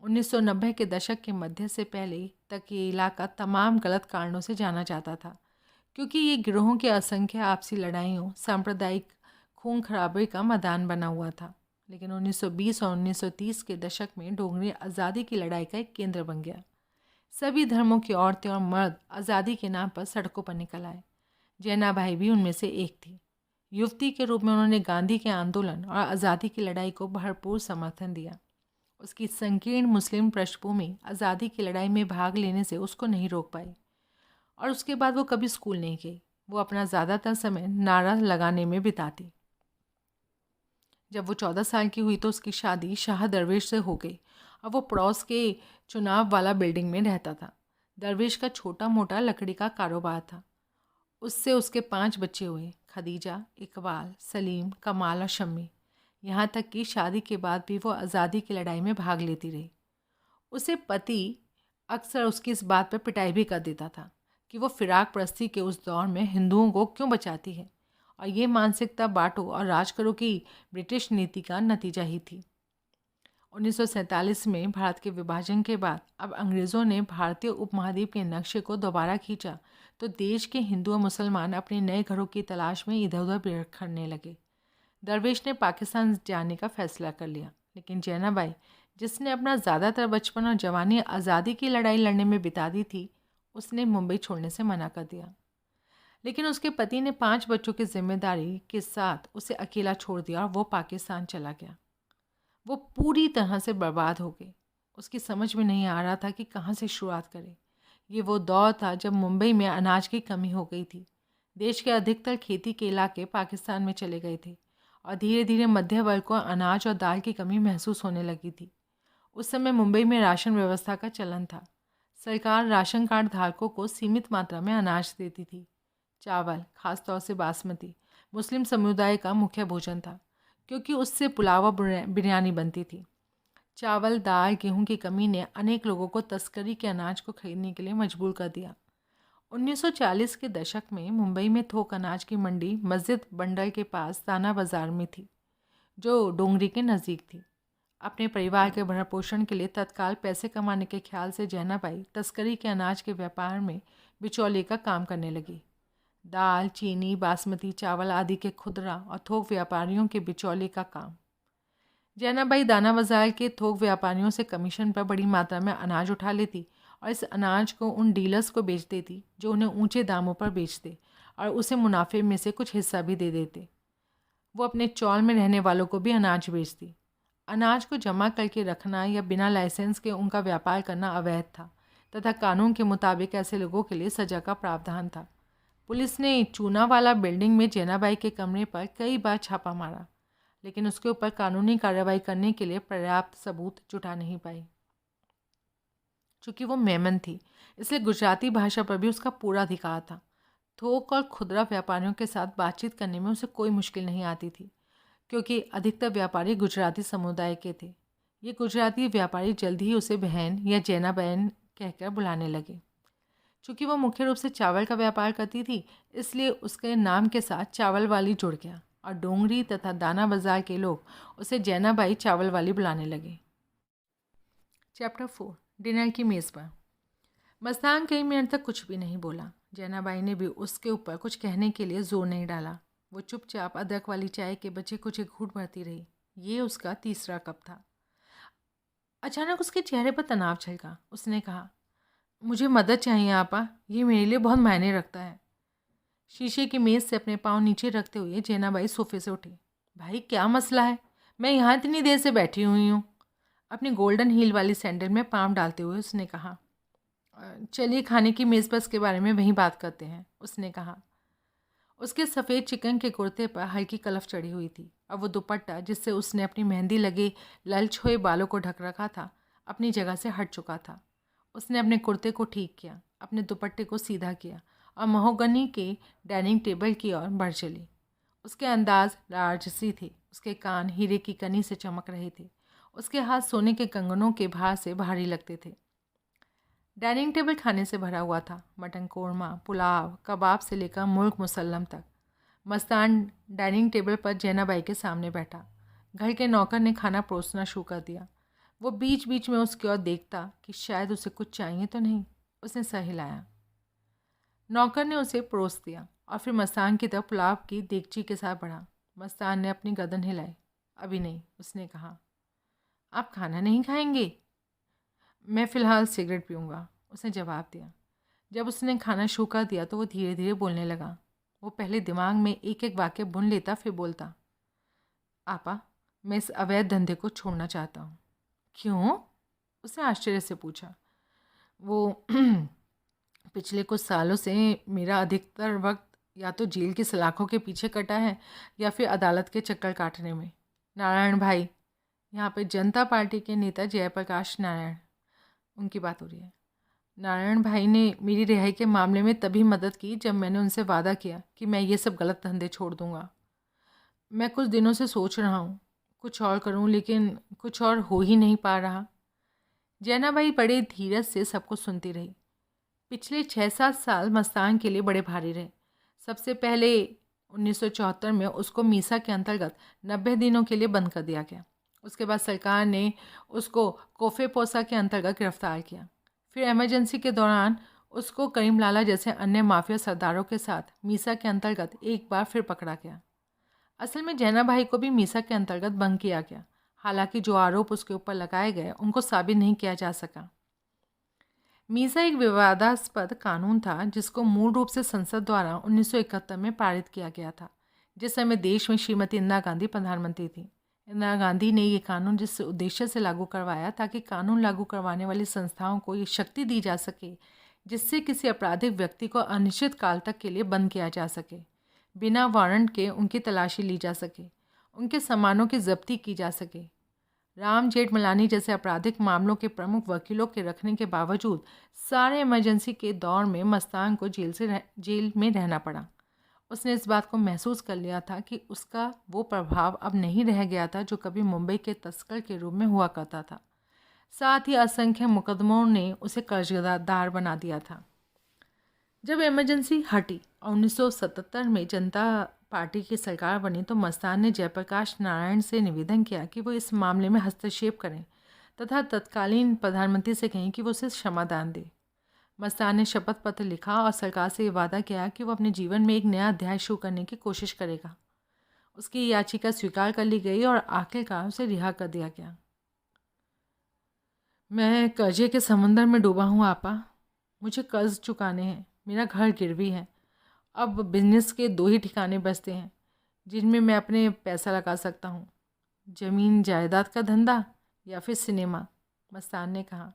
1990 के दशक के मध्य से पहले तक ये इलाका तमाम गलत कारणों से जाना जाता था, क्योंकि ये गिरोहों के असंख्य आपसी लड़ाइयों, सांप्रदायिक खून खराबे का मैदान बना हुआ था। लेकिन 1920 और 1930 के दशक में डोगरी आज़ादी की लड़ाई का एक केंद्र बन गया। सभी धर्मों की औरतें और मर्द आज़ादी के नाम पर सड़कों पर निकल आए। जैनाबाई भी उनमें से एक थी। युवती के रूप में उन्होंने गांधी के आंदोलन और आज़ादी की लड़ाई को भरपूर समर्थन दिया। उसकी संकीर्ण मुस्लिम पृष्ठभूमि आज़ादी की लड़ाई में भाग लेने से उसको नहीं रोक पाई, और उसके बाद वो कभी स्कूल नहीं गई। वो अपना ज़्यादातर समय नारा लगाने में बिताती। जब वो 14 साल की हुई तो उसकी शादी शाह दरवेश से हो गई और वो पड़ोस के चुनाव वाला बिल्डिंग में रहता था। दरवेश का छोटा मोटा लकड़ी का कारोबार था। उससे उसके 5 बच्चे हुए, खदीजा, इकबाल, सलीम, कमाल और शम्मी। यहाँ तक कि शादी के बाद भी वो आज़ादी की लड़ाई में भाग लेती रही। उसे पति अक्सर उसकी इस बात पर पिटाई भी कर देता था कि वो फिराक परस्ती के उस दौर में हिंदुओं को क्यों बचाती है, और ये मानसिकता बांटो और राज करो की ब्रिटिश नीति का नतीजा ही थी। 1947 में भारत के विभाजन के बाद अब अंग्रेज़ों ने भारतीय उपमहाद्वीप के नक्शे को दोबारा खींचा तो देश के हिंदू और मुसलमान अपने नए घरों की तलाश में इधर उधर बिखरने लगे। दरवेश ने पाकिस्तान जाने का फैसला कर लिया, लेकिन जैनाबाई, जिसने अपना ज़्यादातर बचपन और जवानी आज़ादी की लड़ाई लड़ने में बिता दी थी, उसने मुंबई छोड़ने से मना कर दिया। लेकिन उसके पति ने 5 बच्चों की जिम्मेदारी के साथ उसे अकेला छोड़ दिया और वो पाकिस्तान चला गया। वो पूरी तरह से बर्बाद हो गई। उसकी समझ में नहीं आ रहा था कि कहाँ से शुरुआत करे। ये वो दौर था जब मुंबई में अनाज की कमी हो गई थी। देश के अधिकतर खेती के इलाके पाकिस्तान में चले गए थे और धीरे धीरे मध्य वर्ग को अनाज और दाल की कमी महसूस होने लगी थी। उस समय मुंबई में राशन व्यवस्था का चलन था। सरकार राशन कार्ड धारकों को सीमित मात्रा में अनाज देती थी। चावल, खासतौर से बासमती, मुस्लिम समुदाय का मुख्य भोजन था, क्योंकि उससे पुलाव और बिरयानी बनती थी। चावल, दाल, गेहूं की कमी ने अनेक लोगों को तस्करी के अनाज को खरीदने के लिए मजबूर कर दिया। 1940 के दशक में मुंबई में थोक अनाज की मंडी मस्जिद बंडल के पास दाना बाज़ार में थी, जो डोंगरी के नज़दीक थी। अपने परिवार के भरण पोषण के लिए तत्काल पैसे कमाने के ख्याल से जैनाबाई तस्करी के अनाज के व्यापार में बिचौलिए का काम करने लगी। दाल, चीनी, बासमती चावल आदि के खुदरा और थोक व्यापारियों के बिचौलिए का काम। जैनाबाई दाना बाज़ार के थोक व्यापारियों से कमीशन पर बड़ी मात्रा में अनाज उठा लेती और इस अनाज को उन डीलर्स को बेच देती जो उन्हें ऊंचे दामों पर बेचते और उसे मुनाफे में से कुछ हिस्सा भी दे देते। वो अपने चौल में रहने वालों को भी अनाज बेचती। अनाज को जमा करके रखना या बिना लाइसेंस के उनका व्यापार करना अवैध था तथा कानून के मुताबिक ऐसे लोगों के लिए सज़ा का प्रावधान था। पुलिस ने चूनावाला बिल्डिंग में जैनाबाई के कमरे पर कई बार छापा मारा, लेकिन उसके ऊपर कानूनी कार्रवाई करने के लिए पर्याप्त सबूत जुटा नहीं पाई। चूँकि वो मेमन थी, इसलिए गुजराती भाषा पर भी उसका पूरा अधिकार था। थोक और खुदरा व्यापारियों के साथ बातचीत करने में उसे कोई मुश्किल नहीं आती थी, क्योंकि अधिकतर व्यापारी गुजराती समुदाय के थे। ये गुजराती व्यापारी जल्द ही उसे बहन या जैना बहन कहकर बुलाने लगे। चूँकि वो मुख्य रूप से चावल का व्यापार करती थी, इसलिए उसके नाम के साथ चावल वाली जुड़ गया और डोंगरी तथा दाना बाज़ार के लोग उसे जैनाबाई चावल वाली बुलाने लगे। चैप्टर 4, डिनर की मेज़ पर। मस्तान कई मिनट तक कुछ भी नहीं बोला। जैनाबाई ने भी उसके ऊपर कुछ कहने के लिए जोर नहीं डाला। वो चुपचाप अदरक वाली चाय के बचे कुछ एक घूंट भरती रही। ये उसका तीसरा कप था। अचानक उसके चेहरे पर तनाव छलका। उसने कहा, मुझे मदद चाहिए आपा, ये मेरे लिए बहुत मायने रखता है। शीशे की मेज़ से अपने पाँव नीचे रखते हुए जैनाबाई सोफे से उठी। भाई क्या मसला है? मैं यहाँ इतनी देर से बैठी हुई हूँ। अपनी गोल्डन हील वाली सैंडल में पाँव डालते हुए उसने कहा। चलिए खाने की मेज़ पर इसके बारे में वहीं बात करते हैं, उसने कहा। उसके सफ़ेद चिकन के कुर्ते पर हल्की कलफ चढ़ी हुई थी और वो दुपट्टा जिससे उसने अपनी मेहंदी लगे ललछोए बालों को ढक रखा था अपनी जगह से हट चुका था। उसने अपने कुर्ते को ठीक किया, अपने दुपट्टे को सीधा किया और महोगनी के डाइनिंग टेबल की ओर बढ़ चली। उसके अंदाज राजसी थे, उसके कान हीरे की कनी से चमक रहे थे, उसके हाथ सोने के कंगनों के भार से भारी लगते थे। डाइनिंग टेबल खाने से भरा हुआ था, मटन कोरमा, पुलाव, कबाब से लेकर मुर्ग मुसल्लम तक। मस्तान डाइनिंग टेबल पर जैनाबाई के सामने बैठा। घर के नौकर ने खाना परोसना शुरू कर दिया। वो बीच बीच में उसकी ओर देखता कि शायद उसे कुछ चाहिए तो नहीं। उसने सर हिलाया। नौकर ने उसे परोस दिया और फिर मस्तान की तरफ पुलाव की देगची के साथ बढ़ा। मस्तान ने अपनी गर्दन हिलाई। अभी नहीं, उसने कहा। आप खाना नहीं खाएंगे? मैं फ़िलहाल सिगरेट पीऊँगा, उसने जवाब दिया। जब उसने खाना शुरू कर दिया तो वो धीरे धीरे बोलने लगा। वो पहले दिमाग में एक एक वाक्य बुन लेता, फिर बोलता। आपा, मैं इस अवैध धंधे को छोड़ना चाहता हूँ। क्यों? उसने आश्चर्य से पूछा। वो पिछले कुछ सालों से मेरा अधिकतर वक्त या तो जेल की सलाखों के पीछे कटा है या फिर अदालत के चक्कर काटने में। नारायण भाई, यहाँ पे जनता पार्टी के नेता जयप्रकाश नारायण, उनकी बात हो रही है। नारायण भाई ने मेरी रिहाई के मामले में तभी मदद की जब मैंने उनसे वादा किया कि मैं ये सब गलत धंधे छोड़ दूँगा। मैं कुछ दिनों से सोच रहा हूँ कुछ और करूँ, लेकिन कुछ और हो ही नहीं पा रहा। जैनाबाई बड़े धीरज से सबको सुनती रही। पिछले 6-7 साल मस्तान के लिए बड़े भारी रहे। सबसे पहले 1974 में उसको मीसा के अंतर्गत 90 दिनों के लिए बंद कर दिया गया। उसके बाद सरकार ने उसको कोफेपोसा के अंतर्गत गिरफ्तार किया। फिर इमरजेंसी के दौरान उसको करीम लाला जैसे अन्य माफिया सरदारों के साथ मीसा के अंतर्गत एक बार फिर पकड़ा गया। असल में जैनाबाई को भी मीसा के अंतर्गत बंद किया गया। हालांकि जो आरोप उसके ऊपर लगाए गए उनको साबित नहीं किया जा सका। मीसा एक विवादास्पद कानून था जिसको मूल रूप से संसद द्वारा 1971 में पारित किया गया था, जिस समय देश में श्रीमती इंदिरा गांधी प्रधानमंत्री थी। इंदिरा गांधी ने ये कानून जिस उद्देश्य से लागू करवाया ताकि कानून लागू करवाने वाली संस्थाओं को ये शक्ति दी जा सके जिससे किसी आपराधिक व्यक्ति को अनिश्चित काल तक के लिए बंद किया जा सके, बिना वारंट के उनकी तलाशी ली जा सके, उनके सामानों की जब्ती की जा सके। राम जेठमलानी जैसे आपराधिक मामलों के प्रमुख वकीलों के रखने के बावजूद सारे इमरजेंसी के दौर में मस्तान को जेल में रहना पड़ा। उसने इस बात को महसूस कर लिया था कि उसका वो प्रभाव अब नहीं रह गया था जो कभी मुंबई के तस्कर के रूप में हुआ करता था। साथ ही असंख्य मुकदमों ने उसे कर्जदार बना दिया था। जब इमरजेंसी हटी और 1977 में जनता पार्टी की सरकार बनी तो मस्तान ने जयप्रकाश नारायण से निवेदन किया कि वो इस मामले में हस्तक्षेप करें तथा तत्कालीन प्रधानमंत्री से कहें कि वो उसे क्षमादान दे। मस्तान ने शपथ पत्र लिखा और सरकार से ये वादा किया कि वो अपने जीवन में एक नया अध्याय शुरू करने की कोशिश करेगा। उसकी याचिका स्वीकार कर ली गई और आखिरकार उसे रिहा कर दिया गया। मैं कर्जे के समंदर में डूबा हूँ आपा। मुझे कर्ज चुकाने हैं, मेरा घर गिरवी है। अब बिजनेस के 2 ही ठिकाने बचते हैं जिनमें मैं अपने पैसा लगा सकता हूँ, ज़मीन जायदाद का धंधा या फिर सिनेमा। मस्तान ने कहा।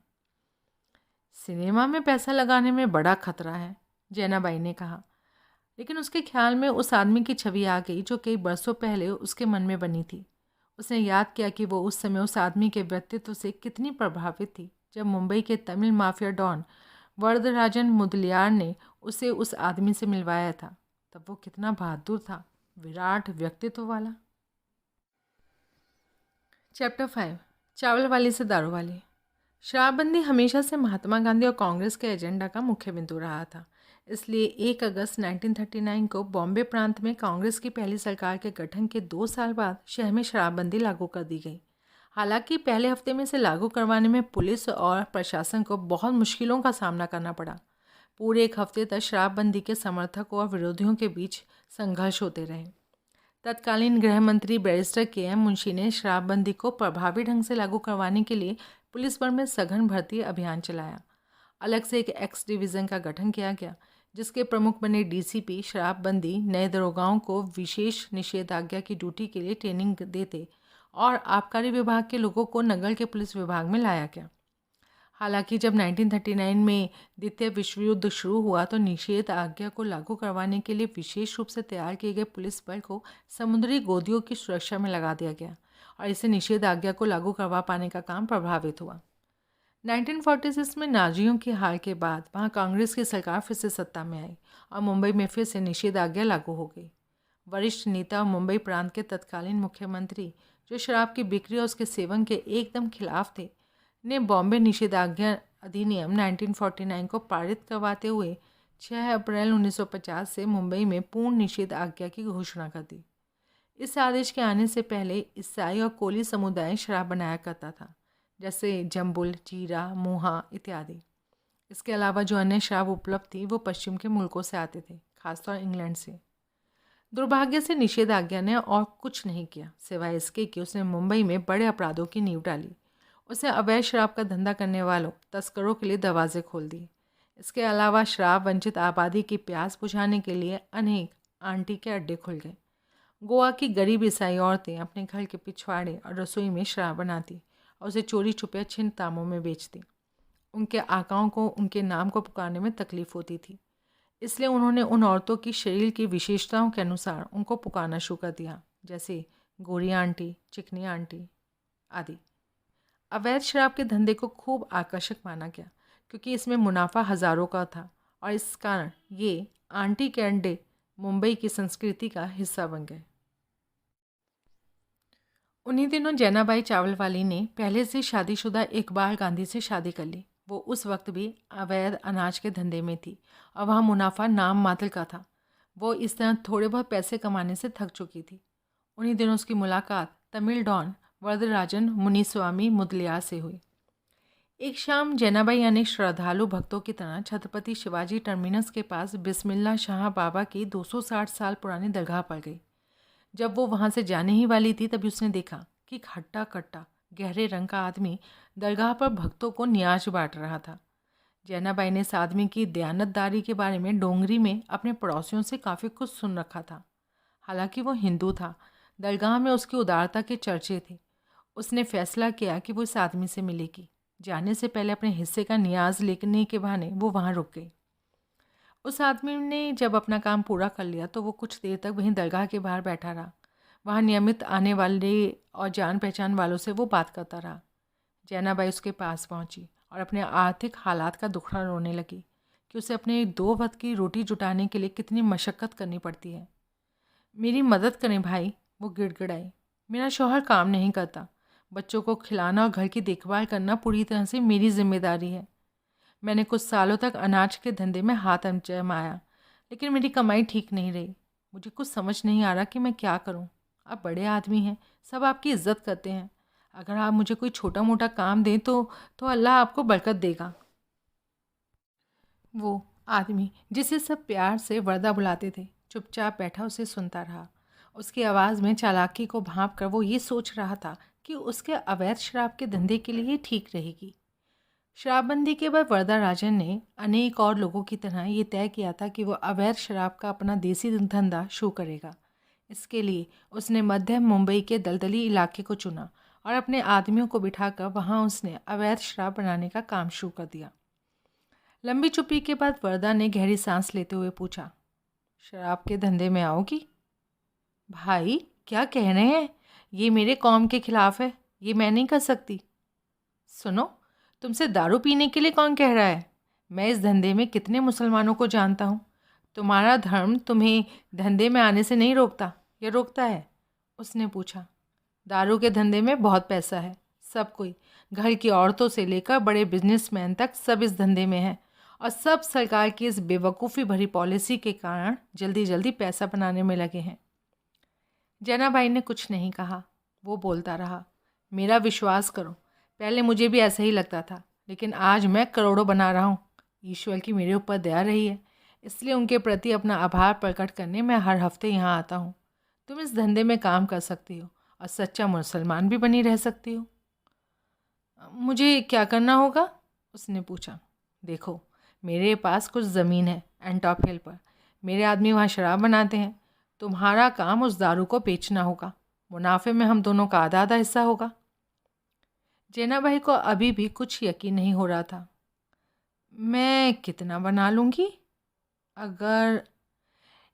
सिनेमा में पैसा लगाने में बड़ा खतरा है, जैनाबाई ने कहा। लेकिन उसके ख्याल में उस आदमी की छवि आ गई जो कई बरसों पहले उसके मन में बनी थी। उसने याद किया कि वो उस समय उस आदमी के व्यक्तित्व से कितनी प्रभावित थी जब मुंबई के तमिल माफिया डॉन वरदराजन मुदलियार ने उसे उस आदमी से मिलवाया था। तब वो कितना बहादुर था, विराट व्यक्तित्व वाला। चैप्टर 5, चावल वाली से दारू वाली। शराबबंदी हमेशा से महात्मा गांधी और कांग्रेस के एजेंडा का मुख्य बिंदु रहा था। इसलिए 1 अगस्त 1939 को बॉम्बे प्रांत में कांग्रेस की पहली सरकार के गठन के 2 साल बाद शहर में शराबबंदी लागू कर दी गई। हालांकि पहले हफ्ते में इसे लागू करवाने में पुलिस और प्रशासन को बहुत मुश्किलों का सामना करना पड़ा। पूरे 1 हफ्ते तक शराबबंदी के समर्थकों और विरोधियों के बीच संघर्ष होते रहे। तत्कालीन गृह मंत्री बैरिस्टर KM मुंशी ने शराबबंदी को प्रभावी ढंग से लागू करवाने के लिए पुलिस बल में सघन भर्ती अभियान चलाया। अलग से एक एक्स डिवीज़न का गठन किया गया जिसके प्रमुख बने DCP। शराबबंदी नए दरोगाओं को विशेष निषेधाज्ञा की ड्यूटी के लिए ट्रेनिंग देते और आबकारी विभाग के लोगों को नगर के पुलिस विभाग में लाया गया। हालांकि जब 1939 में द्वितीय विश्व युद्ध शुरू हुआ तो निषेध आज्ञा को लागू करवाने के लिए विशेष रूप से तैयार किए गए पुलिस बल को समुद्री गोदियों की सुरक्षा में लगा दिया गया और इससे निषेध आज्ञा को लागू करवा पाने का काम प्रभावित हुआ। 1946 में नाजियों की हार के बाद वहां कांग्रेस की सरकार फिर से सत्ता में आई और मुंबई में फिर से निषेध आज्ञा लागू हो गई। वरिष्ठ नेता और मुंबई प्रांत के तत्कालीन मुख्यमंत्री, जो शराब की बिक्री और उसके सेवन के एकदम खिलाफ थे, ने बॉम्बे निषेधाज्ञा अधिनियम 1949 को पारित करवाते हुए 6 अप्रैल 1950 से मुंबई में पूर्ण निषेधाज्ञा की घोषणा कर दी। इस आदेश के आने से पहले ईसाई और कोली समुदाय शराब बनाया करता था, जैसे जम्बुल, जीरा, मोहा इत्यादि। इसके अलावा जो अन्य शराब उपलब्ध थी वो पश्चिम के मुल्कों से आते थे, खासतौर इंग्लैंड से। दुर्भाग्य से निषेधाज्ञा ने और कुछ नहीं किया सिवाय इसके कि उसने मुंबई में बड़े अपराधों की नींव डाली। उसने अवैध शराब का धंधा करने वालों तस्करों के लिए दरवाजे खोल दिए। इसके अलावा शराब वंचित आबादी की प्यास बुझाने के लिए अनेक आंटी के अड्डे खुल गए। गोवा की गरीब ईसाई औरतें अपने घर के पिछवाड़े और रसोई में शराब बनाती और उसे चोरी छुपे छिन्न दामों में बेचती। उनके आकाओं को उनके नाम को पुकारने में तकलीफ होती थी, इसलिए उन्होंने उन औरतों की शरीर की विशेषताओं के अनुसार उनको पुकारना शुरू कर दिया, जैसे गोरी आंटी, चिकनी आंटी आदि। अवैध शराब के धंधे को खूब आकर्षक माना गया क्योंकि इसमें मुनाफा हज़ारों का था और इस कारण ये आंटी के अड्डे मुंबई की संस्कृति का हिस्सा बन गए। उन्हीं दिनों जैनाबाई चावलवाली ने पहले से शादीशुदा इकबाल गांधी से शादी कर ली। वो उस वक्त भी अवैध अनाज के धंधे में थी और वहाँ मुनाफा नाम मात्र का था। वो इस तरह थोड़े बहुत पैसे कमाने से थक चुकी थी। उन्हीं दिनों उसकी मुलाकात तमिल डॉन वरदराजन मुनीस्वामी मुदलियार से हुई। एक शाम जैनाबाई अनेक श्रद्धालु भक्तों की तरह छत्रपति शिवाजी टर्मिनस के पास बिस्मिल्ला शाह बाबा की 260 साल पुरानी दरगाह पर गई। जब वो वहाँ से जाने ही वाली थी तभी उसने देखा कि एक हट्टा कट्टा गहरे रंग का आदमी दरगाह पर भक्तों को न्याज बांट रहा था। जैनाबाई ने इस आदमी की दयानतदारी के बारे में डोंगरी में अपने पड़ोसियों से काफ़ी कुछ सुन रखा था। हालांकि वो हिंदू था, दरगाह में उसकी उदारता के चर्चे थे। उसने फैसला किया कि वो इस आदमी से मिलेगी। जाने से पहले अपने हिस्से का नियाज लेने के बहाने वो वहाँ रुक गई। उस आदमी ने जब अपना काम पूरा कर लिया तो वो कुछ देर तक वहीं दरगाह के बाहर बैठा रहा। वहाँ नियमित आने वाले और जान पहचान वालों से वो बात करता रहा। जैनाबाई उसके पास पहुँची और अपने आर्थिक हालात का दुखड़ा रोने लगी कि उसे अपने 2 वक्त की रोटी जुटाने के लिए कितनी मशक्क़त करनी पड़ती है। मेरी मदद करें भाई, वो गिड़गिड़ाई। मेरा शौहर काम नहीं करता। बच्चों को खिलाना और घर की देखभाल करना पूरी तरह से मेरी जिम्मेदारी है। मैंने कुछ सालों तक अनाज के धंधे में हाथ आजमाया, लेकिन मेरी कमाई ठीक नहीं रही। मुझे कुछ समझ नहीं आ रहा कि मैं क्या करूं। आप बड़े आदमी हैं, सब आपकी इज्जत करते हैं। अगर आप मुझे कोई छोटा मोटा काम दें तो अल्लाह आपको बरकत देगा। वो आदमी, जिसे सब प्यार से वरदा बुलाते थे, चुपचाप बैठा उसे सुनता रहा। उसकी आवाज़ में चालाकी को भांप कर वो ये सोच रहा था कि उसके अवैध शराब के धंधे के लिए ठीक रहेगी। शराबबंदी के बाद वरदराजन ने अनेक और लोगों की तरह ये तय किया था कि वो अवैध शराब का अपना देसी धंधा शुरू करेगा। इसके लिए उसने मध्य मुंबई के दलदली इलाके को चुना और अपने आदमियों को बिठाकर वहाँ उसने अवैध शराब बनाने का काम शुरू कर दिया। लंबी चुप्पी के बाद वरदा ने गहरी सांस लेते हुए पूछा, शराब के धंधे में आओगी? भाई क्या कह रहे हैं? ये मेरे कौम के खिलाफ है, ये मैं नहीं कर सकती। सुनो, तुमसे दारू पीने के लिए कौन कह रहा है? मैं इस धंधे में कितने मुसलमानों को जानता हूँ। तुम्हारा धर्म तुम्हें धंधे में आने से नहीं रोकता या रोकता है? उसने पूछा। दारू के धंधे में बहुत पैसा है। सब कोई, घर की औरतों से लेकर बड़े बिजनेसमैन तक, सब इस धंधे में है और सब सरकार की इस बेवकूफ़ी भरी पॉलिसी के कारण जल्दी जल्दी पैसा बनाने में लगे हैं। जैनाबाई ने कुछ नहीं कहा। वो बोलता रहा, मेरा विश्वास करो, पहले मुझे भी ऐसा ही लगता था, लेकिन आज मैं करोड़ों बना रहा हूँ। ईश्वर की मेरे ऊपर दया रही है, इसलिए उनके प्रति अपना आभार प्रकट करने मैं हर हफ्ते यहाँ आता हूँ। तुम इस धंधे में काम कर सकती हो और सच्चा मुसलमान भी बनी रह सकती हो। मुझे क्या करना होगा? उसने पूछा। देखो, मेरे पास कुछ ज़मीन है एंटॉप हिल पर। मेरे आदमी वहाँ शराब बनाते हैं। तुम्हारा काम उस दारू को बेचना होगा। मुनाफे में हम दोनों का आधा आधा हिस्सा होगा। जैनाबाई को अभी भी कुछ यकीन नहीं हो रहा था। मैं कितना बना लूँगी? अगर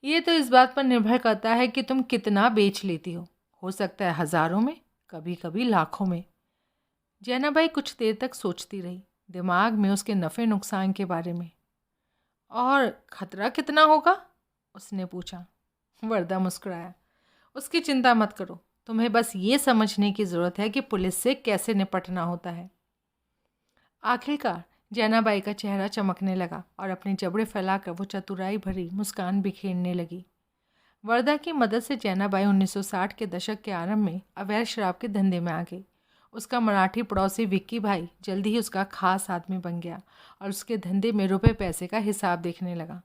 ये तो इस बात पर निर्भर करता है कि तुम कितना बेच लेती हो सकता है हज़ारों में, कभी कभी लाखों में। जैनाबाई कुछ देर तक सोचती रही, दिमाग में उसके नफ़े नुकसान के बारे में। और ख़तरा कितना होगा? उसने पूछा। वर्दा मुस्कुराया। उसकी चिंता मत करो, तुम्हें बस ये समझने की ज़रूरत है कि पुलिस से कैसे निपटना होता है। आखिरकार जैनाबाई का चेहरा चमकने लगा और अपने जबड़े फैलाकर वो चतुराई भरी मुस्कान बिखेरने लगी। वर्दा की मदद से जैनाबाई 1960 के दशक के आरंभ में अवैध शराब के धंधे में आ गई। उसका मराठी पड़ोसी विक्की भाई जल्दी ही उसका खास आदमी बन गया और उसके धंधे में रुपए पैसे का हिसाब देखने लगा।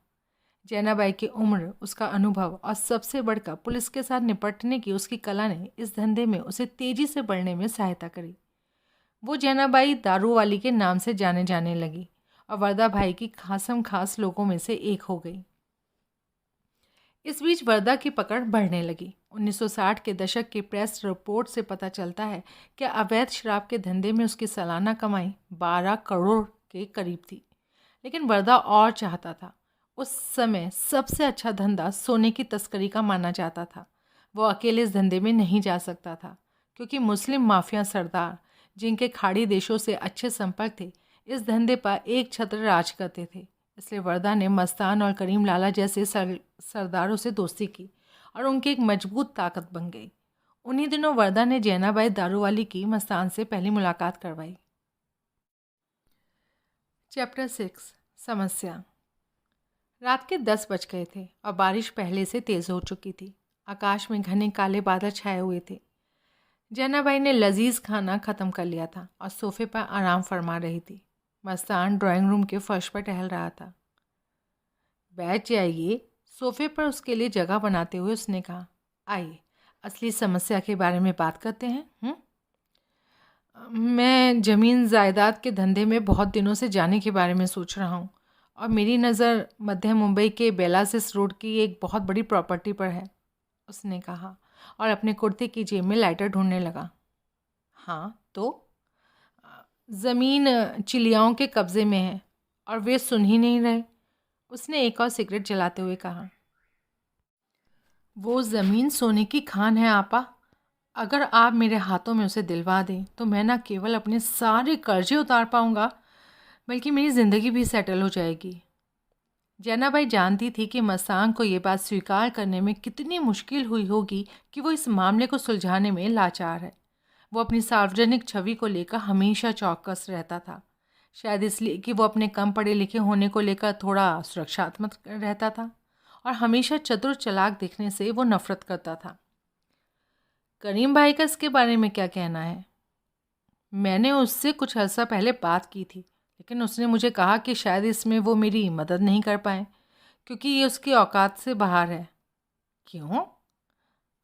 जैनाबाई की उम्र, उसका अनुभव और सबसे बढ़कर पुलिस के साथ निपटने की उसकी कला ने इस धंधे में उसे तेजी से बढ़ने में सहायता करी। वो जैनाबाई दारू वाली के नाम से जाने जाने लगी और वर्दा भाई की खासम खास लोगों में से एक हो गई। इस बीच वर्दा की पकड़ बढ़ने लगी। 1960 के दशक की प्रेस रिपोर्ट से पता चलता है कि अवैध शराब के धंधे में उसकी सालाना कमाई 12 करोड़ के करीब थी। लेकिन वर्दा और चाहता था। उस समय सबसे अच्छा धंधा सोने की तस्करी का माना जाता था। वो अकेले इस धंधे में नहीं जा सकता था क्योंकि मुस्लिम माफिया सरदार, जिनके खाड़ी देशों से अच्छे संपर्क थे, इस धंधे पर एक छत्र राज करते थे। इसलिए वर्दा ने मस्तान और करीम लाला जैसे सरदारों से दोस्ती की और उनकी एक मजबूत ताकत बन गई। उन्हीं दिनों वर्दा ने जैनाबाई दारूवाली की मस्तान से पहली मुलाकात करवाई। चैप्टर 6 समस्या। रात के 10 बज गए थे और बारिश पहले से तेज़ हो चुकी थी। आकाश में घने काले बादल छाए हुए थे। जैनाबाई ने लजीज खाना ख़त्म कर लिया था और सोफे पर आराम फरमा रही थी। मस्तान ड्राइंग रूम के फर्श पर टहल रहा था। बैठ जाइए, सोफे पर उसके लिए जगह बनाते हुए उसने कहा। आइए, असली समस्या के बारे में बात करते हैं। मैं ज़मीन जायदाद के धंधे में बहुत दिनों से जाने के बारे में सोच रहा हूँ और मेरी नज़र मध्य मुंबई के बेलासिस रोड की एक बहुत बड़ी प्रॉपर्टी पर है, उसने कहा और अपने कुर्ते की जेब में लाइटर ढूंढने लगा। हाँ तो? ज़मीन चिलियाओं के कब्ज़े में है और वे सुन ही नहीं रहे, उसने एक और सिगरेट जलाते हुए कहा। वो ज़मीन सोने की खान है आपा। अगर आप मेरे हाथों में उसे दिलवा दें तो मैं न केवल अपने सारे कर्जे उतार पाऊंगा बल्कि मेरी ज़िंदगी भी सेटल हो जाएगी। जैनाबाई जानती थी कि मस्तान को ये बात स्वीकार करने में कितनी मुश्किल हुई होगी कि वो इस मामले को सुलझाने में लाचार है। वो अपनी सार्वजनिक छवि को लेकर हमेशा चौकस रहता था, शायद इसलिए कि वो अपने कम पढ़े लिखे होने को लेकर थोड़ा सुरक्षात्मक रहता था और हमेशा चतुर चालाक दिखने से वो नफरत करता था। करीम भाई का इसके बारे में क्या कहना है? मैंने उससे कुछ अर्सा पहले बात की थी, लेकिन उसने मुझे कहा कि शायद इसमें वो मेरी मदद नहीं कर पाए क्योंकि ये उसकी औकात से बाहर है। क्यों?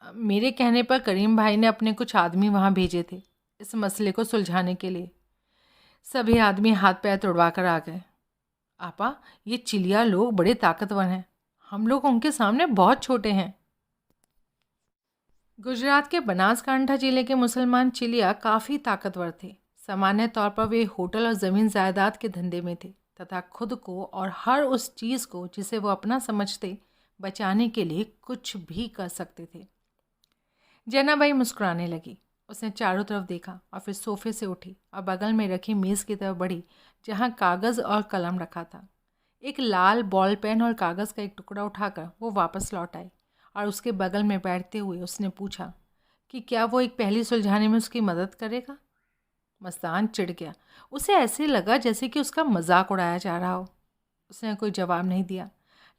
मेरे कहने पर करीम भाई ने अपने कुछ आदमी वहाँ भेजे थे इस मसले को सुलझाने के लिए। सभी आदमी हाथ पैर तुड़वा कर आ गए। आपा, ये चिलिया लोग बड़े ताकतवर हैं, हम लोग उनके सामने बहुत छोटे हैं। गुजरात के बनासकांठा जिले के मुसलमान चिलिया काफ़ी ताकतवर थे। सामान्य तौर पर वे होटल और ज़मीन जायदाद के धंधे में थे तथा खुद को और हर उस चीज़ को जिसे वो अपना समझते बचाने के लिए कुछ भी कर सकते थे। जैनाबाई मुस्कुराने लगी। उसने चारों तरफ देखा और फिर सोफे से उठी और बगल में रखी मेज़ की तरफ बढ़ी जहाँ कागज़ और कलम रखा था। एक लाल बॉल पेन और कागज़ का एक टुकड़ा उठाकर वो वापस लौट आई और उसके बगल में बैठते हुए उसने पूछा कि क्या वो एक पहेली सुलझाने में उसकी मदद करेगा। मस्तान चिढ़ गया। उसे ऐसे लगा जैसे कि उसका मजाक उड़ाया जा रहा हो। उसने कोई जवाब नहीं दिया,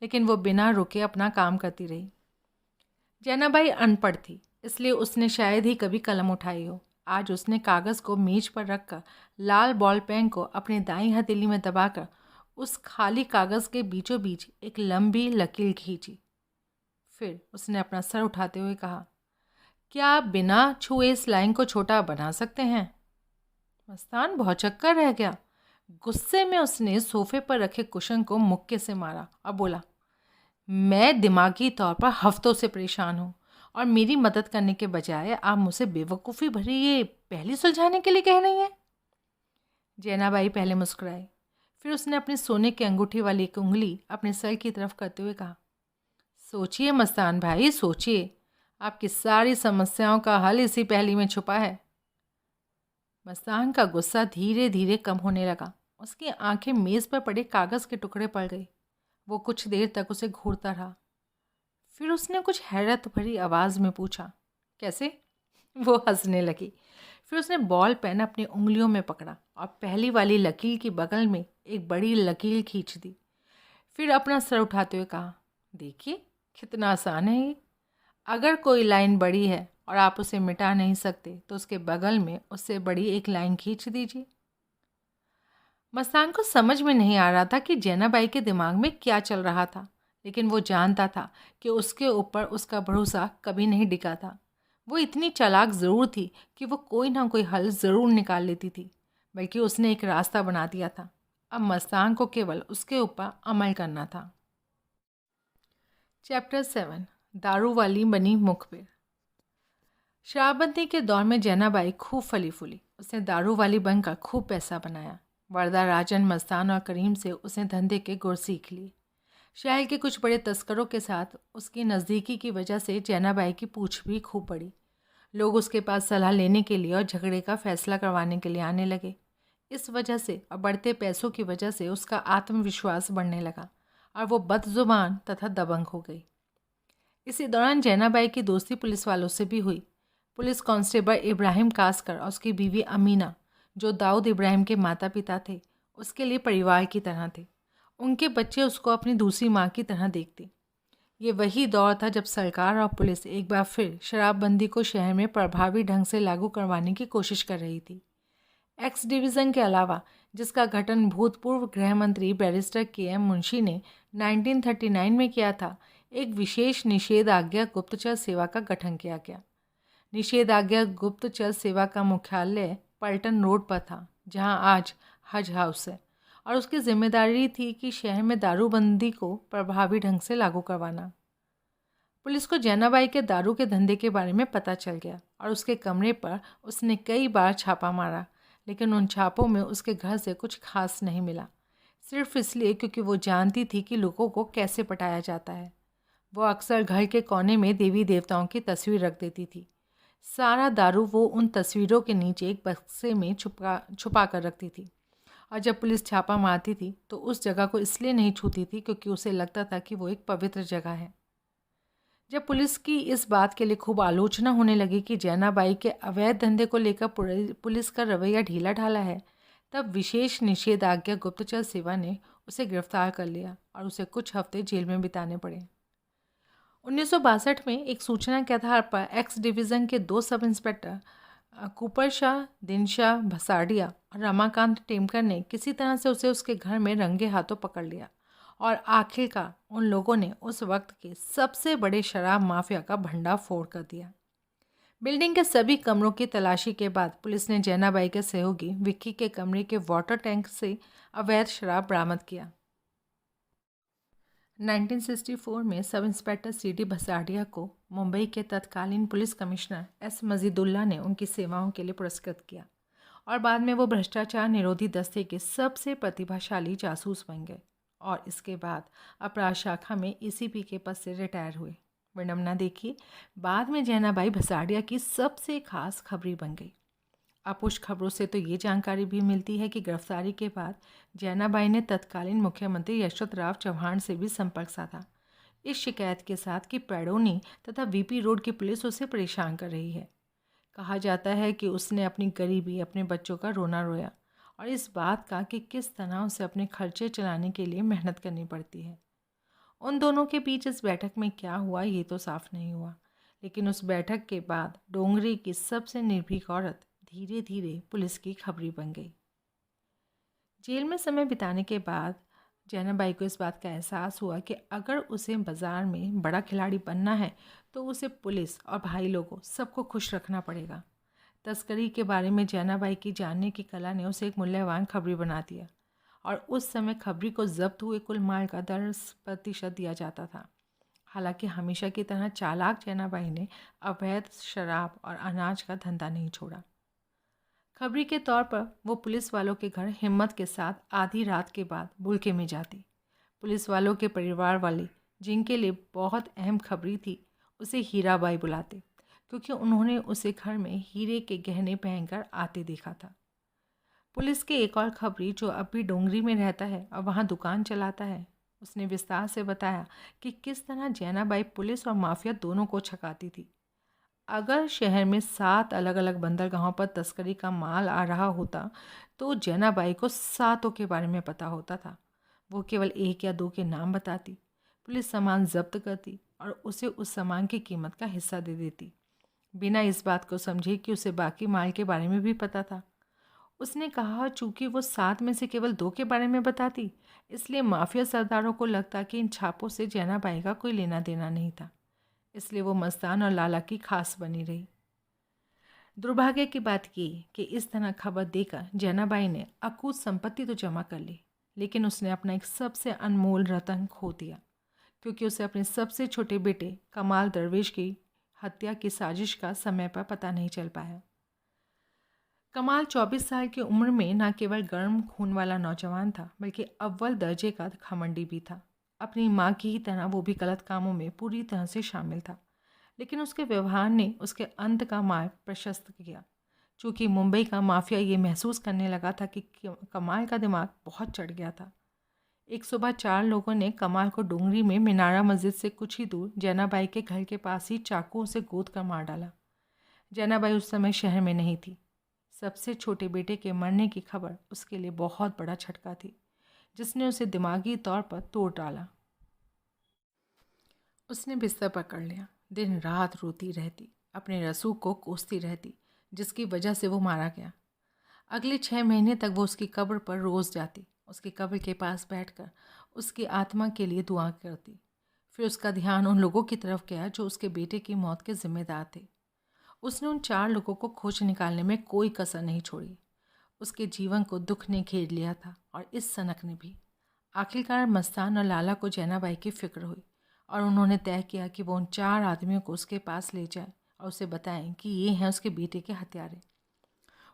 लेकिन वो बिना रुके अपना काम करती रही। जैनाबाई अनपढ़ थी, इसलिए उसने शायद ही कभी कलम उठाई हो। आज उसने कागज़ को मेज पर रखकर लाल बॉल पेन को अपने दाईं हथेली में दबाकर उस खाली कागज़ के बीचों बीच एक लंबी लकीर खींची। फिर उसने अपना सर उठाते हुए कहा, क्या आप बिना छुए इस लाइन को छोटा बना सकते हैं? मस्तान भौचक्का रह गया। गुस्से में उसने सोफे पर रखे कुशन को मुक्के से मारा और बोला, मैं दिमागी तौर पर हफ्तों से परेशान हूँ और मेरी मदद करने के बजाय आप मुझसे बेवकूफ़ी भरी ये पहेली सुलझाने के लिए कह रही हैं। जैनाबाई पहले मुस्कुराई, फिर उसने अपने सोने की अंगूठी वाली एक उंगली अपने सर की तरफ करते हुए कहा, सोचिए मस्तान भाई, सोचिए, आपकी सारी समस्याओं का हल इसी पहेली में छुपा है। मस्तान का गुस्सा धीरे धीरे कम होने लगा। उसकी आंखें मेज़ पर पड़े कागज़ के टुकड़े पड़ गई। वो कुछ देर तक उसे घूरता रहा, फिर उसने कुछ हैरत भरी आवाज़ में पूछा, कैसे? वो हंसने लगी। फिर उसने बॉल पेन अपनी उंगलियों में पकड़ा और पहली वाली लकीर की बगल में एक बड़ी लकीर खींच दी। फिर अपना सर उठाते हुए कहा, देखिए कितना आसान है ये। अगर कोई लाइन बड़ी है और आप उसे मिटा नहीं सकते तो उसके बगल में उससे बड़ी एक लाइन खींच दीजिए। मस्तान को समझ में नहीं आ रहा था कि जैनाबाई के दिमाग में क्या चल रहा था, लेकिन वो जानता था कि उसके ऊपर उसका भरोसा कभी नहीं डिगा था। वो इतनी चालाक ज़रूर थी कि वो कोई ना कोई हल ज़रूर निकाल लेती थी, बल्कि उसने एक रास्ता बना दिया था। अब मस्तान को केवल उसके ऊपर अमल करना था। चैप्टर 7, दारू वाली बनी मुखबिर। शराबबंदी के दौर में जैनाबाई खूब फली फूली। उसने दारू वाली बनकर खूब पैसा बनाया। वरदा राजन, मस्तान और करीम से उसने धंधे के गुर सीख लिए। शहर के कुछ बड़े तस्करों के साथ उसकी नज़दीकी की वजह से जैनाबाई की पूछ भी खूब पड़ी। लोग उसके पास सलाह लेने के लिए और झगड़े का फैसला करवाने के लिए आने लगे। इस वजह से और बढ़ते पैसों की वजह से उसका आत्मविश्वास बढ़ने लगा और वो बदजुबान तथा दबंग हो गई। इसी दौरान जैनाबाई की दोस्ती पुलिस वालों से भी हुई। पुलिस कांस्टेबल इब्राहिम कासकर और उसकी बीवी अमीना, जो दाऊद इब्राहिम के माता पिता थे, उसके लिए परिवार की तरह थे। उनके बच्चे उसको अपनी दूसरी माँ की तरह देखते। ये वही दौर था जब सरकार और पुलिस एक बार फिर शराबबंदी को शहर में प्रभावी ढंग से लागू करवाने की कोशिश कर रही थी। एक्स डिवीज़न के अलावा, जिसका गठन भूतपूर्व गृह मंत्री बैरिस्टर के.एम. मुंशी ने 1939 में किया था, एक विशेष निषेधाज्ञा गुप्तचर सेवा का गठन किया गया। निषेधाज्ञा गुप्तचर सेवा का मुख्यालय पल्टन रोड पर था, जहां आज हज हाउस है, और उसकी जिम्मेदारी थी कि शहर में दारूबंदी को प्रभावी ढंग से लागू करवाना। पुलिस को जैनाबाई के दारू के धंधे के बारे में पता चल गया और उसके कमरे पर उसने कई बार छापा मारा, लेकिन उन छापों में उसके घर से कुछ खास नहीं मिला, सिर्फ इसलिए क्योंकि वो जानती थी कि लोगों को कैसे पटाया जाता है। वो अक्सर घर के कोने में देवी देवताओं की तस्वीर रख देती थी। सारा दारू वो उन तस्वीरों के नीचे एक बक्से में छुपा कर रखती थी, और जब पुलिस छापा मारती थी तो उस जगह को इसलिए नहीं छूती थी क्योंकि उसे लगता था कि वो एक पवित्र जगह है। जब पुलिस की इस बात के लिए खूब आलोचना होने लगी कि जैनाबाई के अवैध धंधे को लेकर पुलिस का रवैया ढीला ढाला है, तब विशेष निषेधाज्ञा गुप्तचर सेवा ने उसे गिरफ्तार कर लिया और उसे कुछ हफ्ते जेल में बिताने पड़े। 1962 में एक सूचना के आधार पर एक्स डिवीज़न के 2 sub inspector Cooper Shah, Dinshah Bhasadia और रमाकांत टेमकर ने किसी तरह से उसे उसके घर में रंगे हाथों पकड़ लिया, और आखिरकार उन लोगों ने उस वक्त के सबसे बड़े शराब माफिया का भंडाफोड़ कर दिया। बिल्डिंग के सभी कमरों की तलाशी के बाद पुलिस ने जैनाबाई के सहयोगी विक्की के कमरे के वाटर टैंक से अवैध शराब बरामद किया। 1964 में सब इंस्पेक्टर सी.डी. भसाडिया को मुंबई के तत्कालीन पुलिस कमिश्नर एस. मजीदुल्ला ने उनकी सेवाओं के लिए पुरस्कृत किया, और बाद में वो भ्रष्टाचार निरोधी दस्ते के सबसे प्रतिभाशाली जासूस बन गए, और इसके बाद अपराध शाखा में एसीपी के पद से रिटायर हुए। विडम्बना देखिए, बाद में जैनाबाई भसाडिया की सबसे खास खबरी बन गई। अब कुछ खबरों से तो ये जानकारी भी मिलती है कि गिरफ्तारी के बाद जैनाबाई ने तत्कालीन मुख्यमंत्री यशवंतराव चव्हाण से भी संपर्क साधा, इस शिकायत के साथ कि पैडोनी तथा वीपी रोड की पुलिस उसे परेशान कर रही है। कहा जाता है कि उसने अपनी गरीबी, अपने बच्चों का रोना रोया, और इस बात का कि किस तरह उसे अपने खर्चे चलाने के लिए मेहनत करनी पड़ती है। उन दोनों के बीच इस बैठक में क्या हुआ ये तो साफ नहीं हुआ, लेकिन उस बैठक के बाद डोंगरी की सबसे निर्भीक औरत धीरे धीरे पुलिस की खबरी बन गई। जेल में समय बिताने के बाद जैनाबाई को इस बात का एहसास हुआ कि अगर उसे बाज़ार में बड़ा खिलाड़ी बनना है तो उसे पुलिस और भाई लोगों सबको खुश रखना पड़ेगा। तस्करी के बारे में जैनाबाई की जानने की कला ने उसे एक मूल्यवान खबरी बना दिया, और उस समय खबरी को जब्त हुए कुल माल का 10% दिया जाता था। हालांकि हमेशा की तरह चालाक जैनाबाई ने अवैध शराब और अनाज का धंधा नहीं छोड़ा। खबरी के तौर पर वो पुलिस वालों के घर हिम्मत के साथ आधी रात के बाद बुलके में जाती। पुलिस वालों के परिवार वाले, जिनके लिए बहुत अहम खबरी थी, उसे हीराबाई बुलाते, क्योंकि उन्होंने उसे घर में हीरे के गहने पहनकर आते देखा था। पुलिस के एक और खबरी, जो अब भी डोंगरी में रहता है और वहाँ दुकान चलाता है, उसने विस्तार से बताया कि किस तरह जैनाबाई पुलिस और माफिया दोनों को छकाती थी। अगर शहर में 7 अलग अलग बंदरगाहों पर तस्करी का माल आ रहा होता तो जैनाबाई को सातों के बारे में पता होता था। वो केवल एक या दो के नाम बताती, पुलिस सामान जब्त करती और उसे उस सामान की कीमत का हिस्सा दे देती, बिना इस बात को समझे कि उसे बाकी माल के बारे में भी पता था। उसने कहा चूंकि वो 7 में से केवल 2 के बारे में बताती, इसलिए माफिया सरदारों को लगता कि इन छापों से जैनाबाई का कोई लेना देना नहीं था, इसलिए वो मस्तान और लाला की खास बनी रही। दुर्भाग्य की बात ये कि इस तरह खबर देकर जैनाबाई ने अकूत संपत्ति तो जमा कर ली, लेकिन उसने अपना एक सबसे अनमोल रतन खो दिया, क्योंकि उसे अपने सबसे छोटे बेटे कमाल दरवेश की हत्या की साजिश का समय पर पता नहीं चल पाया। कमाल 24 साल की उम्र में न केवल गर्म खून वाला नौजवान था, बल्कि अव्वल दर्जे का घमंडी भी था। अपनी माँ की ही तरह वो भी गलत कामों में पूरी तरह से शामिल था, लेकिन उसके व्यवहार ने उसके अंत का मार्ग प्रशस्त किया। चूँकि मुंबई का माफिया ये महसूस करने लगा था कि कमाल का दिमाग बहुत चढ़ गया था। एक सुबह 4 लोगों ने कमाल को डोंगरी में मीनारा मस्जिद से कुछ ही दूर जैनाबाई के घर के पास ही चाकुओं से गोद कर मार डाला। जैनाबाई उस समय शहर में नहीं थी। सबसे छोटे बेटे के मरने की खबर उसके लिए बहुत बड़ा झटका थी, जिसने उसे दिमागी तौर पर तोड़ डाला। उसने बिस्तर पकड़ लिया, दिन रात रोती रहती, अपने रसूख को कोसती रहती, जिसकी वजह से वो मारा गया। अगले 6 महीने तक वो उसकी कब्र पर रोज़ जाती, उसकी कब्र के पास बैठकर उसकी आत्मा के लिए दुआ करती। फिर उसका ध्यान उन लोगों की तरफ गया जो उसके बेटे की मौत के जिम्मेदार थे। उसने उन 4 लोगों को खोज निकालने में कोई कसर नहीं छोड़ी। उसके जीवन को दुख ने घेर लिया था और इस सनक ने भी। आखिरकार मस्तान और लाला को जैनाबाई की फिक्र हुई और उन्होंने तय किया कि वो उन 4 आदमियों को उसके पास ले जाए और उसे बताएं कि ये हैं उसके बेटे के हत्यारे।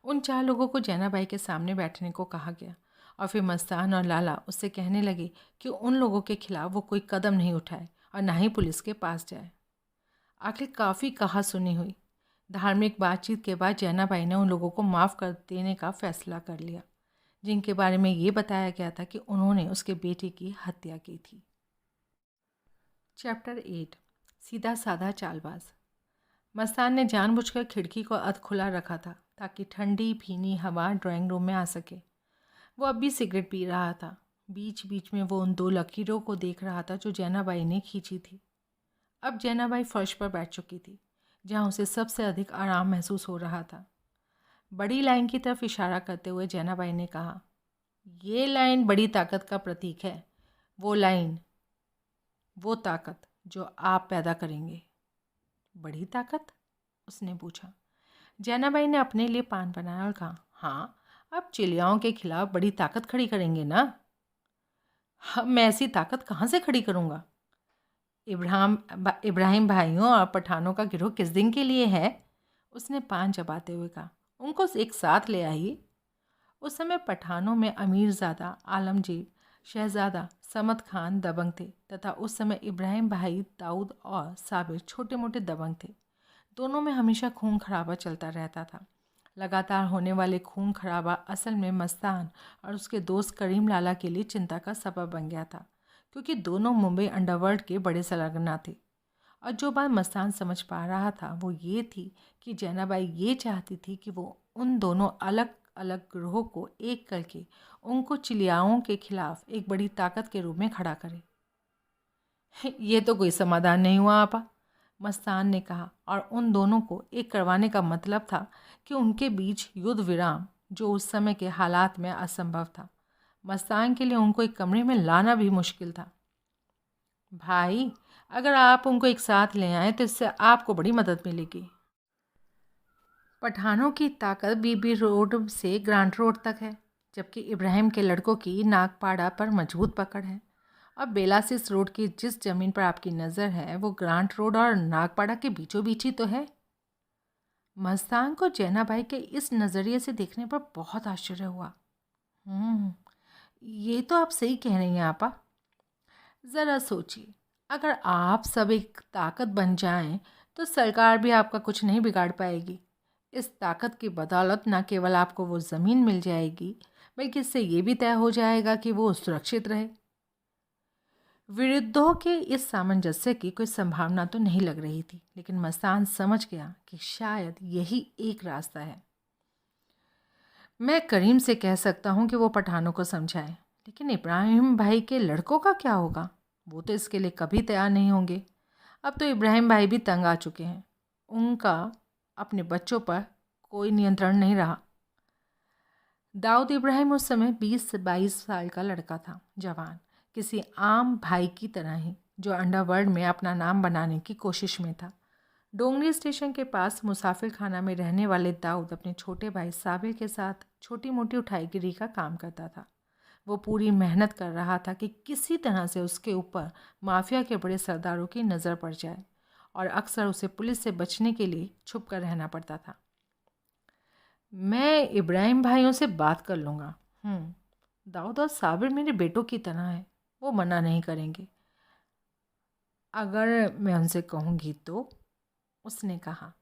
उन 4 लोगों को जैनाबाई के सामने बैठने को कहा गया और फिर मस्तान और लाला उससे कहने लगे कि उन लोगों के खिलाफ वो कोई कदम नहीं उठाए और ना ही पुलिस के पास जाए। आखिर काफ़ी कहा सुनी हुई। धार्मिक बातचीत के बाद जैनाबाई ने उन लोगों को माफ़ कर देने का फैसला कर लिया, जिनके बारे में ये बताया गया था कि उन्होंने उसके बेटे की हत्या की थी। चैप्टर 8 सीधा साधा चालबाज। मस्तान ने जानबूझकर खिड़की को अध खुला रखा था ताकि ठंडी भीनी हवा ड्राइंग रूम में आ सके। वो अब भी सिगरेट पी रहा था। बीच बीच में वो उन 2 लकीरों को देख रहा था जो जैनाबाई ने खींची थी। अब जैनाबाई फर्श पर बैठ चुकी थी, जहाँ उसे सबसे अधिक आराम महसूस हो रहा था। बड़ी लाइन की तरफ इशारा करते हुए जैनाबाई ने कहा, ये लाइन बड़ी ताकत का प्रतीक है। वो लाइन, वो ताकत जो आप पैदा करेंगे। बड़ी ताकत? उसने पूछा। जैनाबाई ने अपने लिए पान बनाया और कहा, हाँ, आप चिड़ियाओं के खिलाफ बड़ी ताकत खड़ी करेंगे ना? हाँ, मैं ऐसी ताकत कहाँ से खड़ी करूँगा? इब्राहिम भाइयों और पठानों का गिरोह किस दिन के लिए है? उसने पान चबाते हुए कहा, उनको एक साथ ले आइए। उस समय पठानों में अमीरजादा, आलमगीर, शहजादा, समद खान दबंग थे तथा उस समय इब्राहिम भाई दाऊद और साबिर छोटे मोटे दबंग थे। दोनों में हमेशा खून खराबा चलता रहता था। लगातार होने वाले खून खराबा असल में मस्तान और उसके दोस्त करीम लाला के लिए चिंता का सबब बन गया था, क्योंकि दोनों मुंबई अंडरवर्ल्ड के बड़े सरगना थे। और जो बात मस्तान समझ पा रहा था वो ये थी कि जैनाबाई ये चाहती थी कि वो उन दोनों अलग अलग ग्रोहों को एक करके उनको चिलियाओं के खिलाफ एक बड़ी ताकत के रूप में खड़ा करे। ये तो कोई समाधान नहीं हुआ आपा, मस्तान ने कहा, और उन दोनों को एक करवाने का मतलब था कि उनके बीच युद्ध विराम, जो उस समय के हालात में असंभव था। मस्तान के लिए उनको एक कमरे में लाना भी मुश्किल था। भाई, अगर आप उनको एक साथ ले आए तो इससे आपको बड़ी मदद मिलेगी। पठानों की ताकत बीबी रोड से ग्रांट रोड तक है, जबकि इब्राहिम के लड़कों की नागपाड़ा पर मजबूत पकड़ है। अब बेलासिस रोड की जिस ज़मीन पर आपकी नज़र है वो ग्रांट रोड और नागपाड़ा के बीचों बीच ही तो है। मस्तान को जैनाबाई के इस नज़रिए से देखने पर बहुत आश्चर्य हुआ। ये तो आप सही कह रही हैं आपा। ज़रा सोचिए, अगर आप सब एक ताकत बन जाएं तो सरकार भी आपका कुछ नहीं बिगाड़ पाएगी। इस ताकत की बदौलत न केवल आपको वो ज़मीन मिल जाएगी, बल्कि इससे ये भी तय हो जाएगा कि वो सुरक्षित रहे। विरुद्धों के इस सामंजस्य की कोई संभावना तो नहीं लग रही थी, लेकिन मस्तान समझ गया कि शायद यही एक रास्ता है। मैं करीम से कह सकता हूँ कि वो पठानों को समझाए, लेकिन इब्राहिम भाई के लड़कों का क्या होगा? वो तो इसके लिए कभी तैयार नहीं होंगे। अब तो इब्राहिम भाई भी तंग आ चुके हैं। उनका अपने बच्चों पर कोई नियंत्रण नहीं रहा। दाऊद इब्राहिम उस समय 20 से 22 साल का लड़का था, जवान, किसी आम भाई की तरह ही, जो अंडरवर्ल्ड में अपना नाम बनाने की कोशिश में था। डोंगरी स्टेशन के पास मुसाफिर खाना में रहने वाले दाऊद अपने छोटे भाई साबिर के साथ छोटी मोटी उठाईगिरी का काम करता था। वो पूरी मेहनत कर रहा था कि किसी तरह से उसके ऊपर माफिया के बड़े सरदारों की नज़र पड़ जाए, और अक्सर उसे पुलिस से बचने के लिए छुप कर रहना पड़ता था। मैं इब्राहिम भाइयों से बात कर लूँगा। दाऊद और साबिर मेरे बेटों की तरह है, वो मना नहीं करेंगे अगर मैं उनसे कहूँगी तो, उसने कहा।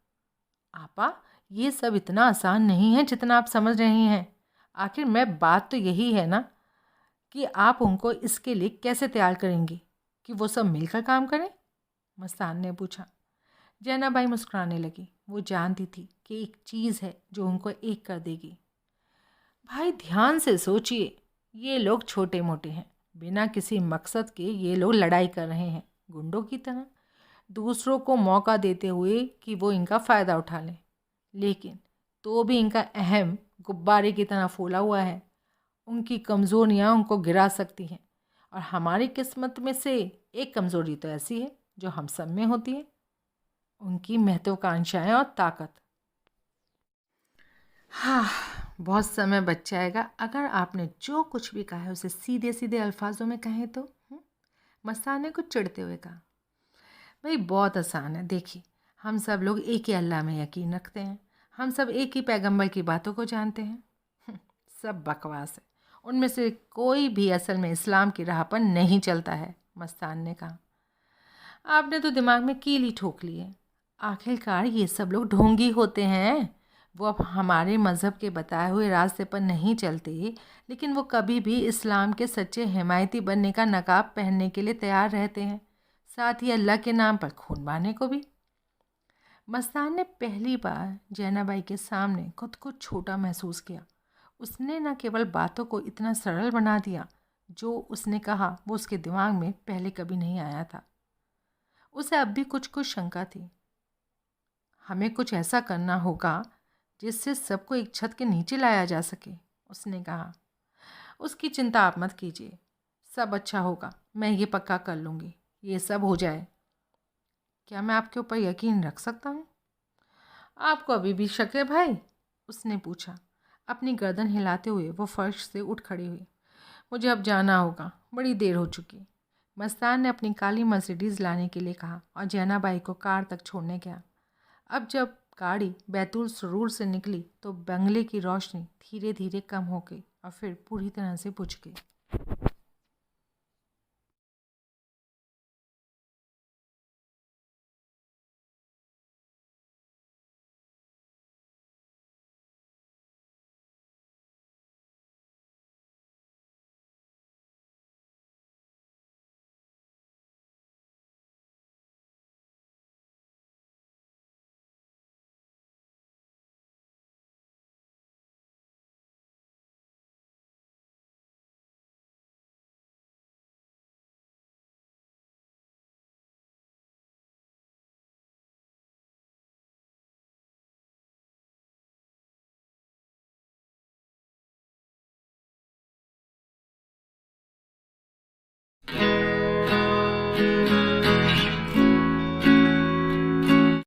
आपा, ये सब इतना आसान नहीं है जितना आप समझ रही हैं। आखिर मैं बात तो यही है ना कि आप उनको इसके लिए कैसे तैयार करेंगी कि वो सब मिलकर काम करें? मस्तान ने पूछा। जैनाबाई मुस्कुराने लगी। वो जानती थी कि एक चीज़ है जो उनको एक कर देगी। भाई, ध्यान से सोचिए, ये लोग छोटे मोटे हैं, बिना किसी मकसद के ये लोग लड़ाई कर रहे हैं, गुंडों की तरह, दूसरों को मौका देते हुए कि वो इनका फ़ायदा उठा लें। लेकिन तो भी इनका अहम गुब्बारे की तरह फूला हुआ है। उनकी कमज़ोरियाँ उनको गिरा सकती हैं, और हमारी किस्मत में से एक कमज़ोरी तो ऐसी है जो हम सब में होती है, उनकी महत्वाकांक्षाएं और ताकत। हाँ, बहुत समय बच जाएगा अगर आपने जो कुछ भी कहा है उसे सीधे सीधे अल्फाजों में कहें तो। मस्तान ने कुछ चिढ़ते हुए कहा। भाई, बहुत आसान है। देखिए, हम सब लोग एक ही अल्लाह में यकीन रखते हैं, हम सब एक ही पैगंबर की बातों को जानते हैं। सब बकवास है, उनमें से कोई भी असल में इस्लाम की राह पर नहीं चलता है, मस्तान ने कहा। आपने तो दिमाग में कील ही ठोक ली है। आखिरकार ये सब लोग ढोंगी होते हैं। वो अब हमारे मज़हब के बताए हुए रास्ते पर नहीं चलते, लेकिन वो कभी भी इस्लाम के सच्चे हिमायती बनने का नकाब पहनने के लिए तैयार रहते हैं, साथ ही अल्लाह के नाम पर खून बहाने को भी। मस्तान ने पहली बार जैनाबाई के सामने खुद को छोटा महसूस किया। उसने न केवल बातों को इतना सरल बना दिया, जो उसने कहा वो उसके दिमाग में पहले कभी नहीं आया था। उसे अब भी कुछ कुछ शंका थी। हमें कुछ ऐसा करना होगा जिससे सबको एक छत के नीचे लाया जा सके, उसने कहा। उसकी चिंता आप मत कीजिए, सब अच्छा होगा, मैं ये पक्का कर लूँगी, ये सब हो जाए। क्या मैं आपके ऊपर यकीन रख सकता हूँ? आपको अभी भी शक है भाई? उसने पूछा। अपनी गर्दन हिलाते हुए वो फर्श से उठ खड़ी हुई। मुझे अब जाना होगा, बड़ी देर हो चुकी। मस्तान ने अपनी काली मर्सिडीज़ लाने के लिए कहा और जैनाबाई को कार तक छोड़ने गया। अब जब गाड़ी बैतूल सुरूर से निकली तो बंगले की रोशनी धीरे धीरे कम हो गई और फिर पूरी तरह से बुझ गई।